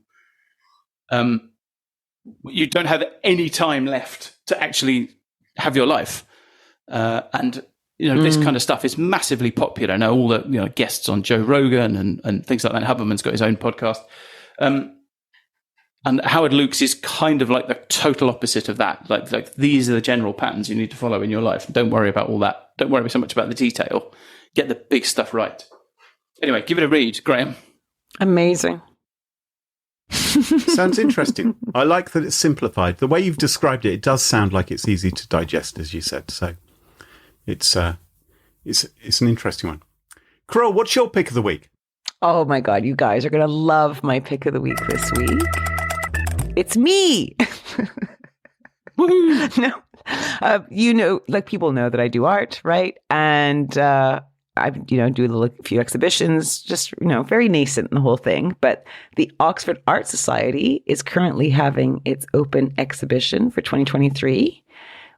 you don't have any time left to actually have your life. This kind of stuff is massively popular. Now, all the guests on Joe Rogan and things like that. Huberman's got his own podcast. And Howard Lukes is kind of like the total opposite of that. Like these are the general patterns you need to follow in your life. Don't worry about all that. Don't worry so much about the detail. Get the big stuff right. Anyway, give it a read, Graham. Amazing. Sounds interesting. I like that it's simplified. The way you've described it does sound like it's easy to digest, as you said. So it's an interesting one. Carole, what's your pick of the week? Oh my God, you guys are going to love my pick of the week this week. It's me. No, people know that I do art, right? And I, do a few exhibitions, just, very nascent in the whole thing. But the Oxford Art Society is currently having its open exhibition for 2023,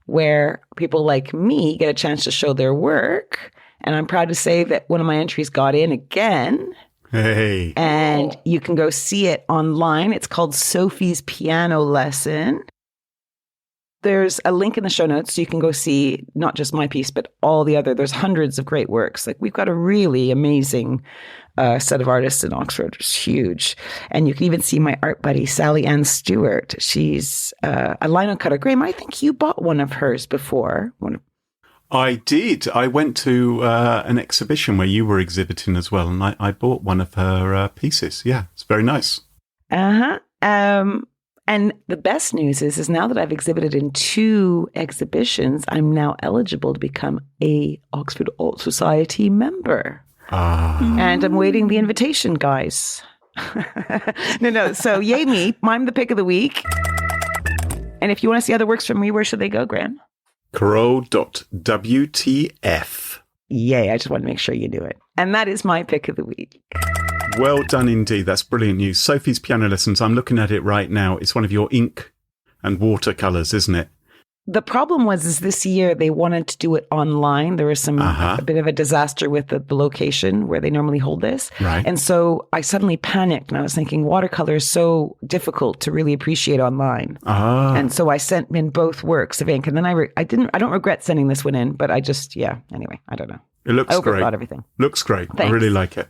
where people like me get a chance to show their work. And I'm proud to say that one of my entries got in again. Hey. And you can go see it online. It's called Sophie's Piano Lesson. There's a link in the show notes so you can go see not just my piece, but all the other. There's hundreds of great works. Like, we've got a really amazing set of artists in Oxford. It's huge. And you can even see my art buddy, Sally Ann Stewart. She's a lino cutter. Graham, I think you bought one of hers before. I did. I went to an exhibition where you were exhibiting as well, and I bought one of her pieces. Yeah, it's very nice. Uh-huh. And the best news is now that I've exhibited in 2 exhibitions, I'm now eligible to become a Oxford Art Society member. And I'm waiting the invitation, guys. No. So yay me. I'm the pick of the week. And if you want to see other works from me, where should they go, Graham? Carole.wtf. Yay, I just want to make sure you knew it. And that is my pick of the week. Well done indeed. That's brilliant news. Sophie's Piano Lessons. I'm looking at it right now. It's one of your ink and watercolors, isn't it? The problem was this year they wanted to do it online. There was a bit of a disaster with the location where they normally hold this. Right. And so I suddenly panicked and I was thinking watercolor is so difficult to really appreciate online. And so I sent in both works of ink. And then I don't regret sending this one in, but I just, anyway, I don't know. It looks great. I overthought everything. Looks great. Thanks. I really like it.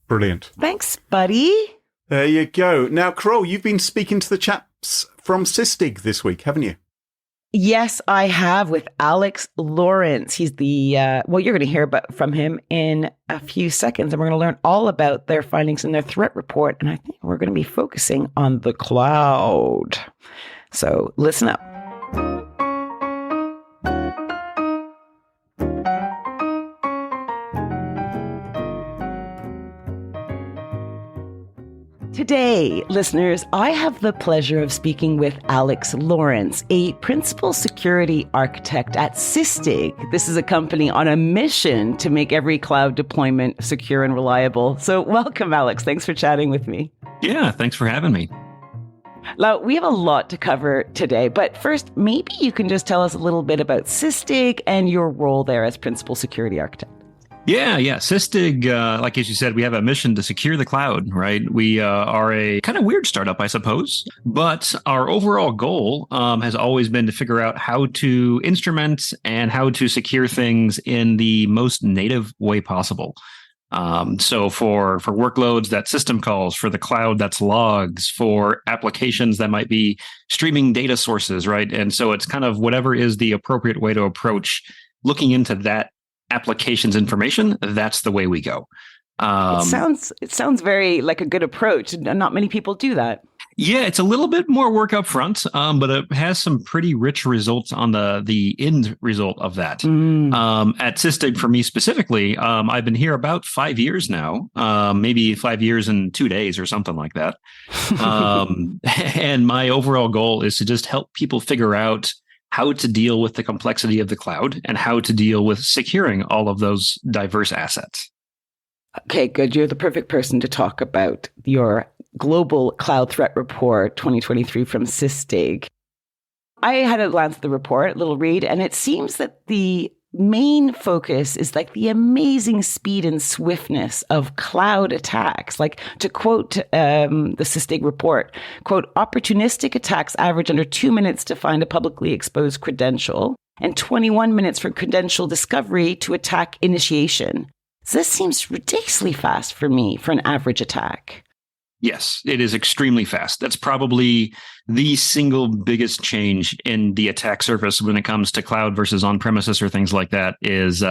Brilliant. Thanks, buddy. There you go. Now, Carole, you've been speaking to the chaps from Sysdig this week, haven't you? Yes, I have, with Alex Lawrence. He's the, well, you're going to hear from him in a few seconds, and we're going to learn all about their findings in their threat report. And I think we're going to be focusing on the cloud. So listen up. Today, listeners, I have the pleasure of speaking with Alex Lawrence, a principal security architect at Sysdig. This is a company on a mission to make every cloud deployment secure and reliable. So welcome, Alex. Thanks for chatting with me. Yeah, thanks for having me. Now, we have a lot to cover today, but first, maybe you can just tell us a little bit about Sysdig and your role there as principal security architect. Yeah. Sysdig, like as you said, we have a mission to secure the cloud, right? We are a kind of weird startup, I suppose, but our overall goal has always been to figure out how to instrument and how to secure things in the most native way possible. So for workloads, that's system calls; for the cloud, that's logs; for applications, that might be streaming data sources, right? And so it's kind of whatever is the appropriate way to approach looking into that application's information. That's the way we go. It sounds very like a good approach. Not many people do that. Yeah, it's a little bit more work up front, but it has some pretty rich results on the end result of that. At Sysdig, for me specifically, I've been here about 5 years now, maybe 5 years and 2 days or something like that. And my overall goal is to just help people figure out how to deal with the complexity of the cloud and how to deal with securing all of those diverse assets. Okay, good. You're the perfect person to talk about your Global Cloud Threat Report 2023 from Sysdig. I had a glance at the report, a little read, and it seems that the main focus is like the amazing speed and swiftness of cloud attacks. Like, to quote the Sysdig report, quote, opportunistic attacks average under 2 minutes to find a publicly exposed credential and 21 minutes for credential discovery to attack initiation. So this seems ridiculously fast for me for an average attack. Yes, it is extremely fast. That's probably the single biggest change in the attack surface when it comes to cloud versus on-premises or things like that is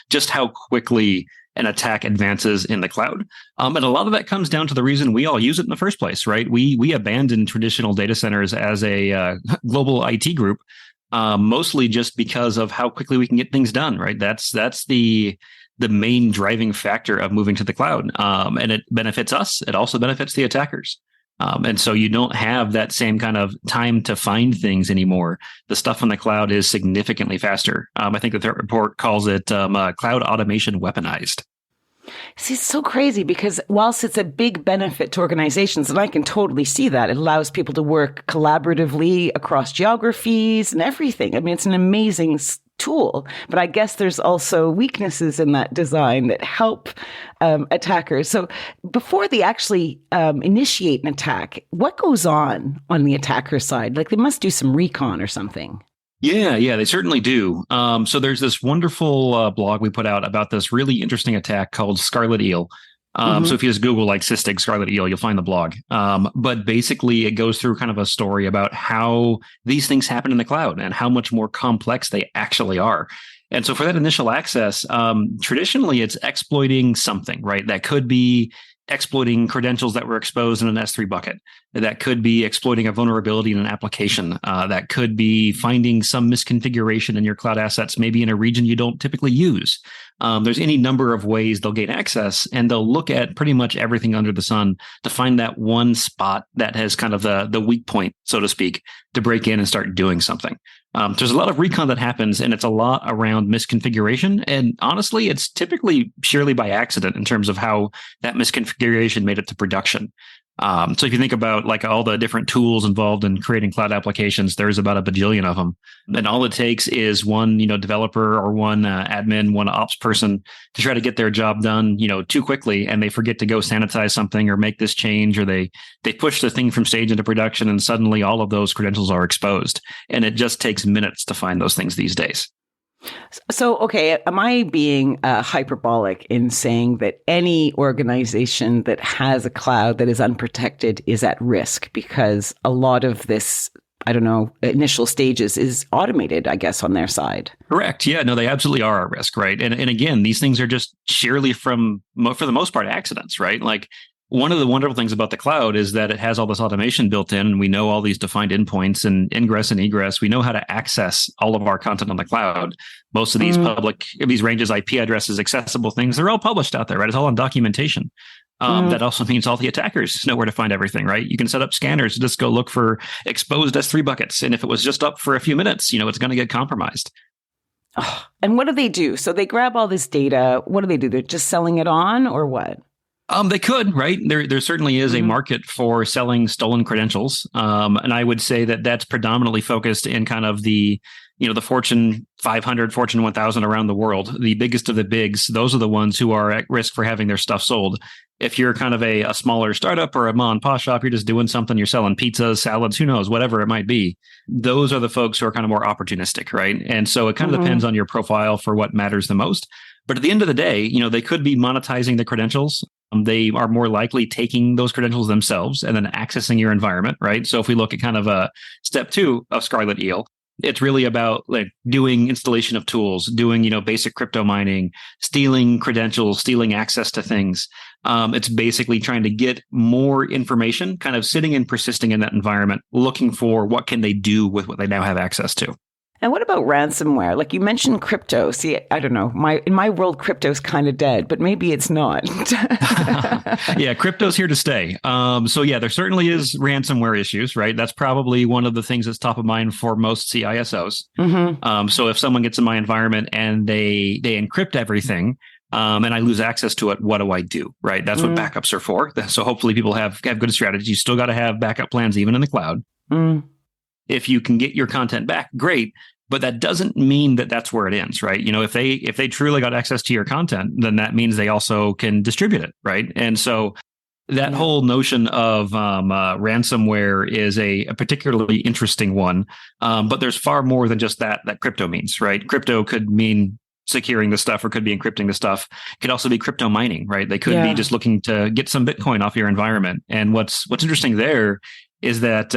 just how quickly an attack advances in the cloud. And a lot of that comes down to the reason we all use it in the first place, right? We abandoned traditional data centers as a global IT group, mostly just because of how quickly we can get things done, right? That's the main driving factor of moving to the cloud. And it benefits us. It also benefits the attackers. And so you don't have that same kind of time to find things anymore. The stuff on the cloud is significantly faster. I think the threat report calls it cloud automation weaponized. See, it's so crazy because whilst it's a big benefit to organizations, and I can totally see that, it allows people to work collaboratively across geographies and everything. I mean, it's an amazing tool, but I guess there's also weaknesses in that design that help attackers. So before they actually initiate an attack, what goes on the attacker side? Like, they must do some recon or something. Yeah, they certainly do. So there's this wonderful blog we put out about this really interesting attack called Scarlet Eel. So if you just Google like Sysdig Scarlet Eel, you'll find the blog. But basically, it goes through kind of a story about how these things happen in the cloud and how much more complex they actually are. And so for that initial access, traditionally, it's exploiting something, right? That could be exploiting credentials that were exposed in an S3 bucket. That could be exploiting a vulnerability in an application. That could be finding some misconfiguration in your cloud assets, maybe in a region you don't typically use. There's any number of ways they'll gain access, and they'll look at pretty much everything under the sun to find that one spot that has kind of the weak point, so to speak, to break in and start doing something. There's a lot of recon that happens, and it's a lot around misconfiguration. And honestly, it's typically purely by accident in terms of how that misconfiguration made it to production. So if you think about like all the different tools involved in creating cloud applications, there's about a bajillion of them. And all it takes is one, developer or one admin, one ops person to try to get their job done, too quickly. And they forget to go sanitize something or make this change, or they push the thing from stage into production, and suddenly all of those credentials are exposed. And it just takes minutes to find those things these days. So, okay, am I being hyperbolic in saying that any organization that has a cloud that is unprotected is at risk because a lot of this, I don't know, initial stages is automated, I guess, on their side? Correct. Yeah, no, they absolutely are at risk, right? And again, these things are just sheerly for the most part, accidents, right? Like one of the wonderful things about the cloud is that it has all this automation built in, and we know all these defined endpoints and ingress and egress. We know how to access all of our content on the cloud. Most of these these ranges, IP addresses, accessible things, they're all published out there, right? It's all on documentation. That also means all the attackers know where to find everything, right? You can set up scanners to just go look for exposed S3 buckets. And if it was just up for a few minutes, it's going to get compromised. Oh, and what do they do? So they grab all this data. What do? They're just selling it on or what? They could, right? There certainly is a market for selling stolen credentials. And I would say that that's predominantly focused in kind of the Fortune 500, Fortune 1000 around the world. The biggest of the bigs, those are the ones who are at risk for having their stuff sold. If you're kind of a smaller startup or a mom and pop shop, you're just doing something, you're selling pizzas, salads, who knows, whatever it might be. Those are the folks who are kind of more opportunistic, right? And so it kind of depends on your profile for what matters the most. But at the end of the day, they could be monetizing the credentials. They are more likely taking those credentials themselves and then accessing your environment, right? So if we look at kind of a step 2 of Scarlet Eel, it's really about like doing installation of tools, doing, basic crypto mining, stealing credentials, stealing access to things. It's basically trying to get more information, kind of sitting and persisting in that environment, looking for what can they do with what they now have access to. And what about ransomware? Like you mentioned crypto. See, I don't know. In my world, crypto's kind of dead, but maybe it's not. Yeah, crypto's here to stay. So yeah, there certainly is ransomware issues, right? That's probably one of the things that's top of mind for most CISOs. So if someone gets in my environment and they encrypt everything, and I lose access to it, what do I do? Right? That's what backups are for. So hopefully people have good strategies. You still got to have backup plans, even in the cloud. If you can get your content back, great. But that doesn't mean that that's where it ends, right? If they truly got access to your content, then that means they also can distribute it, right? And so that whole notion of ransomware is a particularly interesting one. But there's far more than just that crypto means, right? Crypto could mean securing the stuff or could be encrypting the stuff. It could also be crypto mining, right? They could be just looking to get some Bitcoin off your environment. And what's interesting there is that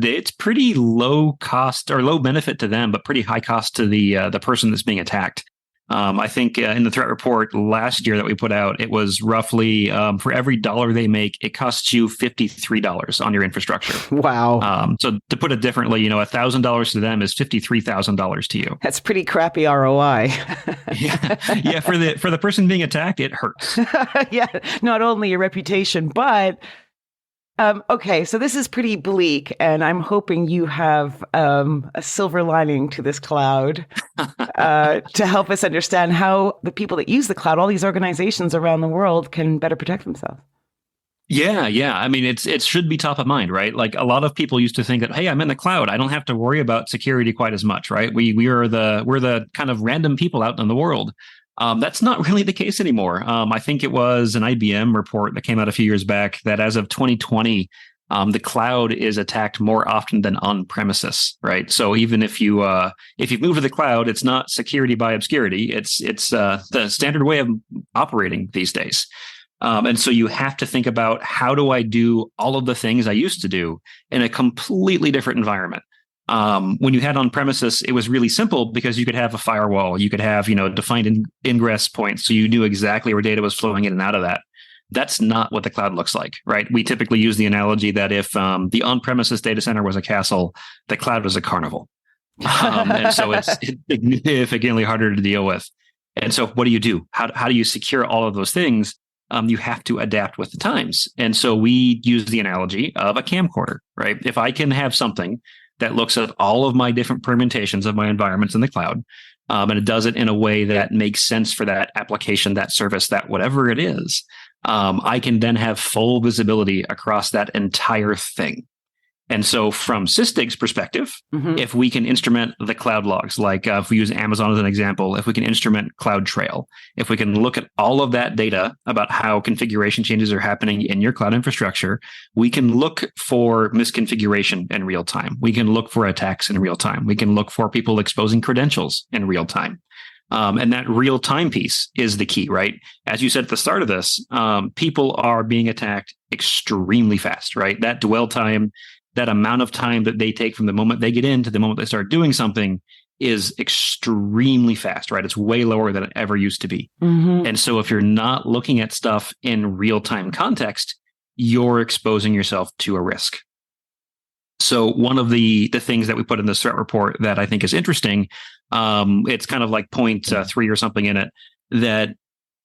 it's pretty low cost or low benefit to them, but pretty high cost to the person that's being attacked. I think in the threat report last year that we put out, it was roughly for every $1 they make, it costs you $53 on your infrastructure. Wow. So to put it differently, $1,000 to them is $53,000 to you. That's pretty crappy ROI. yeah. For the person being attacked, it hurts. Yeah. Not only your reputation, but okay, so this is pretty bleak, and I'm hoping you have a silver lining to this cloud to help us understand how the people that use the cloud, all these organizations around the world, can better protect themselves. Yeah. I mean, it should be top of mind, right? Like a lot of people used to think that, hey, I'm in the cloud, I don't have to worry about security quite as much, right? We're the kind of random people out in the world. That's not really the case anymore. I think it was an IBM report that came out a few years back that as of 2020, the cloud is attacked more often than on premises, right? So even if you move to the cloud, it's not security by obscurity. It's the standard way of operating these days. And so you have to think about, how do I do all of the things I used to do in a completely different environment? When you had on premises, it was really simple because you could have a firewall, you could have, defined ingress points. So you knew exactly where data was flowing in and out of that. That's not what the cloud looks like, right? We typically use the analogy that if the on-premises data center was a castle, the cloud was a carnival. And so it's significantly harder to deal with. And so what do you do? How do you secure all of those things? You have to adapt with the times. And so we use the analogy of a camcorder, right? If I can have something that looks at all of my different permutations of my environments in the cloud, and it does it in a way that makes sense for that application, that service, that whatever it is, I can then have full visibility across that entire thing. And so from Sysdig's perspective, if we can instrument the cloud logs, like if we use Amazon as an example, if we can instrument CloudTrail, if we can look at all of that data about how configuration changes are happening in your cloud infrastructure, we can look for misconfiguration in real time. We can look for attacks in real time. We can look for people exposing credentials in real time. And that real time piece is the key, right? As you said at the start of this, people are being attacked extremely fast, right? That dwell time, that amount of time that they take from the moment they get in to the moment they start doing something is extremely fast, right? It's way lower than it ever used to be. And so if you're not looking at stuff in real time context, you're exposing yourself to a risk. So one of the things that we put in this threat report that I think is interesting, it's kind of like point 3 or something in it, that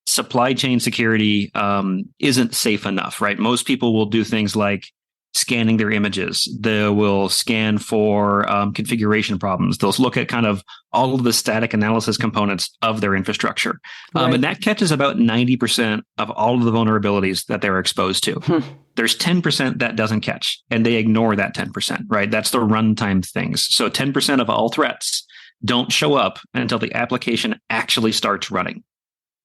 supply chain security isn't safe enough, right? Most people will do things like scanning their images. They will scan for configuration problems. They'll look at kind of all of the static analysis components of their infrastructure. And that catches about 90% of all of the vulnerabilities that they're exposed to. There's 10% that doesn't catch, and they ignore that 10%, right? That's the runtime things. So 10% of all threats don't show up until the application actually starts running.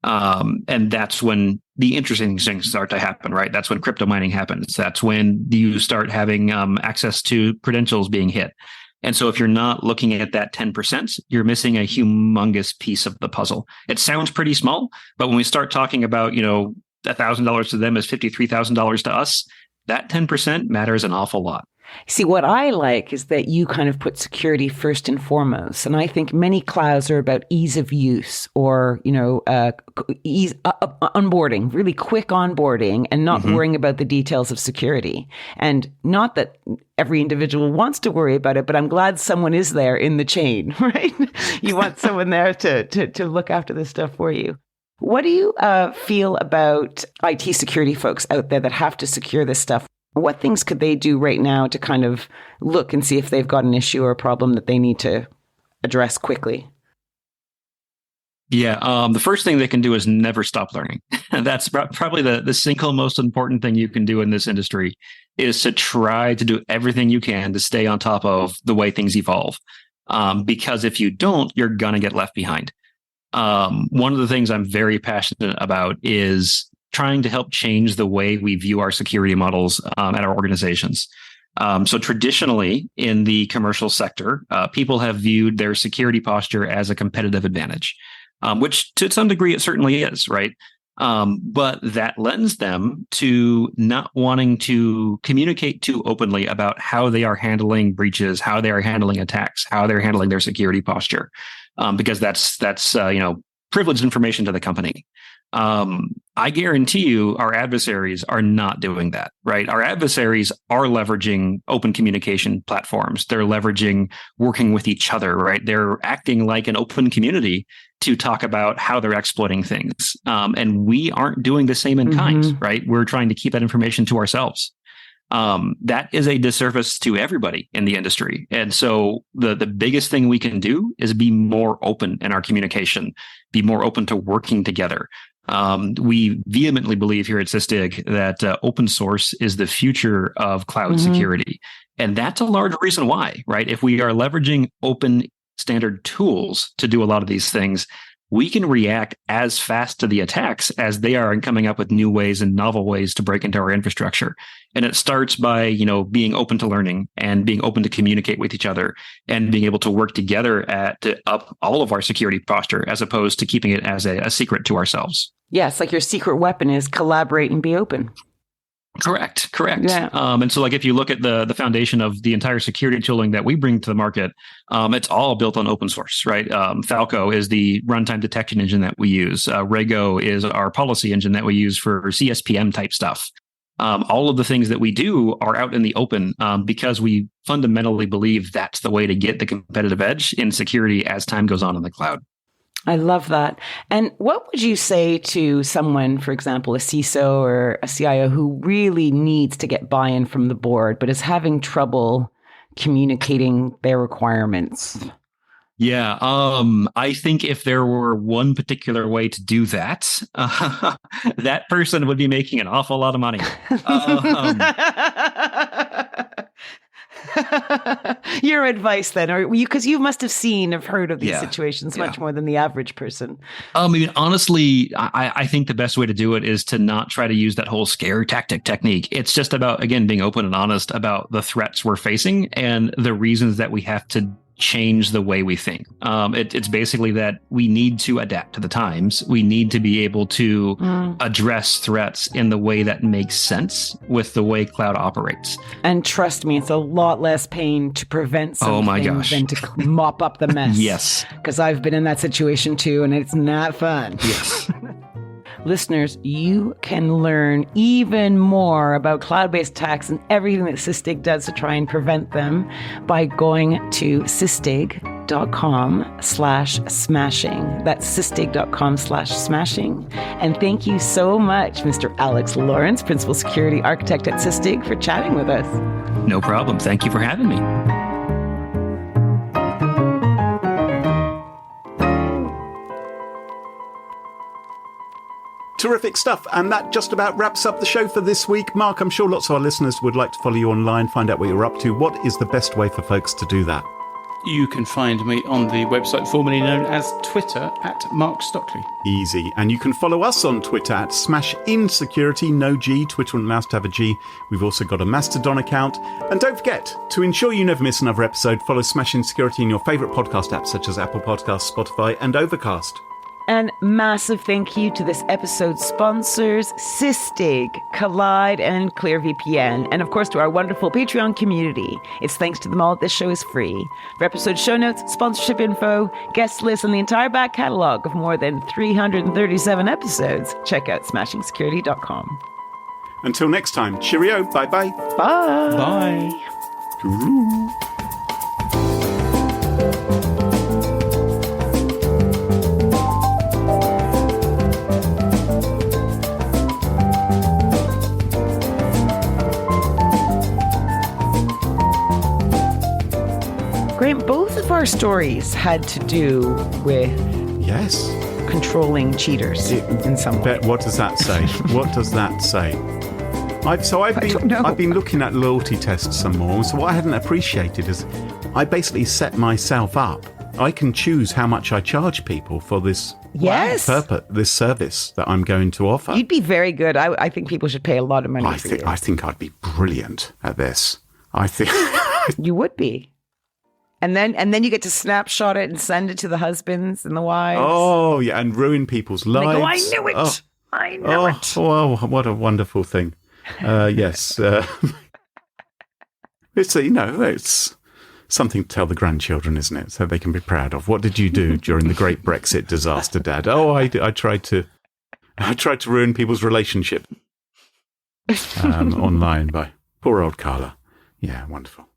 And that's when the interesting things start to happen, right? That's when crypto mining happens. That's when you start having access to credentials being hit. And so if you're not looking at that 10%, you're missing a humongous piece of the puzzle. It sounds pretty small, but when we start talking about, $1,000 to them is $53,000 to us, that 10% matters an awful lot. See, what I like is that you kind of put security first and foremost. And I think many clouds are about ease of use or, onboarding, really quick onboarding and not worrying about the details of security. And not that every individual wants to worry about it, but I'm glad someone is there in the chain, right? You want someone there to look after this stuff for you. What do you feel about IT security folks out there that have to secure this stuff? What things could they do right now to kind of look and see if they've got an issue or a problem that they need to address quickly? Yeah, the first thing they can do is never stop learning. That's probably the single most important thing you can do in this industry is to try to do everything you can to stay on top of the way things evolve. Because if you don't, you're going to get left behind. One of the things I'm very passionate about is trying to help change the way we view our security models at our organizations. So traditionally in the commercial sector, people have viewed their security posture as a competitive advantage, which to some degree it certainly is, right? But that lends them to not wanting to communicate too openly about how they are handling breaches, how they are handling attacks, how they're handling their security posture, because that's privileged information to the company. I guarantee you our adversaries are not doing that, right? Our adversaries are leveraging open communication platforms. They're leveraging working with each other, right? They're acting like an open community to talk about how they're exploiting things. And we aren't doing the same in kind, right? We're trying to keep that information to ourselves. That is a disservice to everybody in the industry. And so the biggest thing we can do is be more open in our communication, be more open to working together. We vehemently believe here at Sysdig that open source is the future of cloud security. And that's a large reason why, right? If we are leveraging open standard tools to do a lot of these things, we can react as fast to the attacks as they are in coming up with new ways and novel ways to break into our infrastructure. And it starts by, being open to learning and being open to communicate with each other and being able to work together to up all of our security posture as opposed to keeping it as a secret to ourselves. Yes, like your secret weapon is collaborate and be open. Correct. Yeah. And so if you look at the foundation of the entire security tooling that we bring to the market, it's all built on open source, right? Falco is the runtime detection engine that we use. Rego is our policy engine that we use for CSPM type stuff. All of the things that we do are out in the open because we fundamentally believe that's the way to get the competitive edge in security as time goes on in the cloud. I love that. And what would you say to someone, for example, a CISO or a CIO who really needs to get buy-in from the board, but is having trouble communicating their requirements? Yeah, I think if there were one particular way to do that, that person would be making an awful lot of money. Your advice then, or because you must have seen, have heard of these Yeah. situations Yeah. much more than the average person. I mean, honestly, I think the best way to do it is to not try to use that whole scare tactic technique. It's just about, again, being open and honest about the threats we're facing and the reasons that we have to change the way we think. It's basically that we need to adapt to the times. We need to be able to address threats in the way that makes sense with the way cloud operates. And trust me, it's a lot less pain to prevent something my gosh. than to mop up the mess. Yes. Because I've been in that situation too, and it's not fun. Yes. Listeners, you can learn even more about cloud-based attacks and everything that Sysdig does to try and prevent them by going to sysdig.com/smashing. That's sysdig.com/smashing. And thank you so much, Mr. Alex Lawrence, Principal Security Architect at Sysdig, for chatting with us. No problem. Thank you for having me. Terrific stuff. And that just about wraps up the show for this week. Mark, I'm sure lots of our listeners would like to follow you online, find out what you're up to. What is the best way for folks to do that? You can find me on the website formerly known as Twitter at Mark Stockley. Easy. And you can follow us on Twitter at SmashInSecurity, no G. Twitter wouldn't allow us to have a G. We've also got a Mastodon account. And don't forget, to ensure you never miss another episode, follow Smash In Security in your favourite podcast apps such as Apple Podcasts, Spotify and Overcast. And massive thank you to this episode's sponsors, Sysdig, Collide, and ClearVPN. And of course to our wonderful Patreon community. It's thanks to them all that this show is free. For episode show notes, sponsorship info, guest lists, and the entire back catalog of more than 337 episodes, check out smashingsecurity.com. Until next time, cheerio, bye-bye. Bye. Bye. Graham, both of our stories had to do with Yes. controlling cheaters in some way. What does that say? What does that say? don't know. I've been looking at loyalty tests some more. So what I hadn't appreciated is I basically set myself up. I can choose how much I charge people for this Yes. this service that I'm going to offer. You'd be very good. I think people should pay a lot of money for you. I think I'd be brilliant at this. I think You would be. And then you get to snapshot it and send it to the husbands and the wives. Oh, yeah, and ruin people's And lives. they go, I knew it. Oh, I knew it. oh, what a wonderful thing. Yes. It's something to tell the grandchildren, isn't it? So they can be proud of. What did you do during the great Brexit disaster, Dad? Oh, I tried to ruin people's relationship online by poor old Carla. Yeah, wonderful.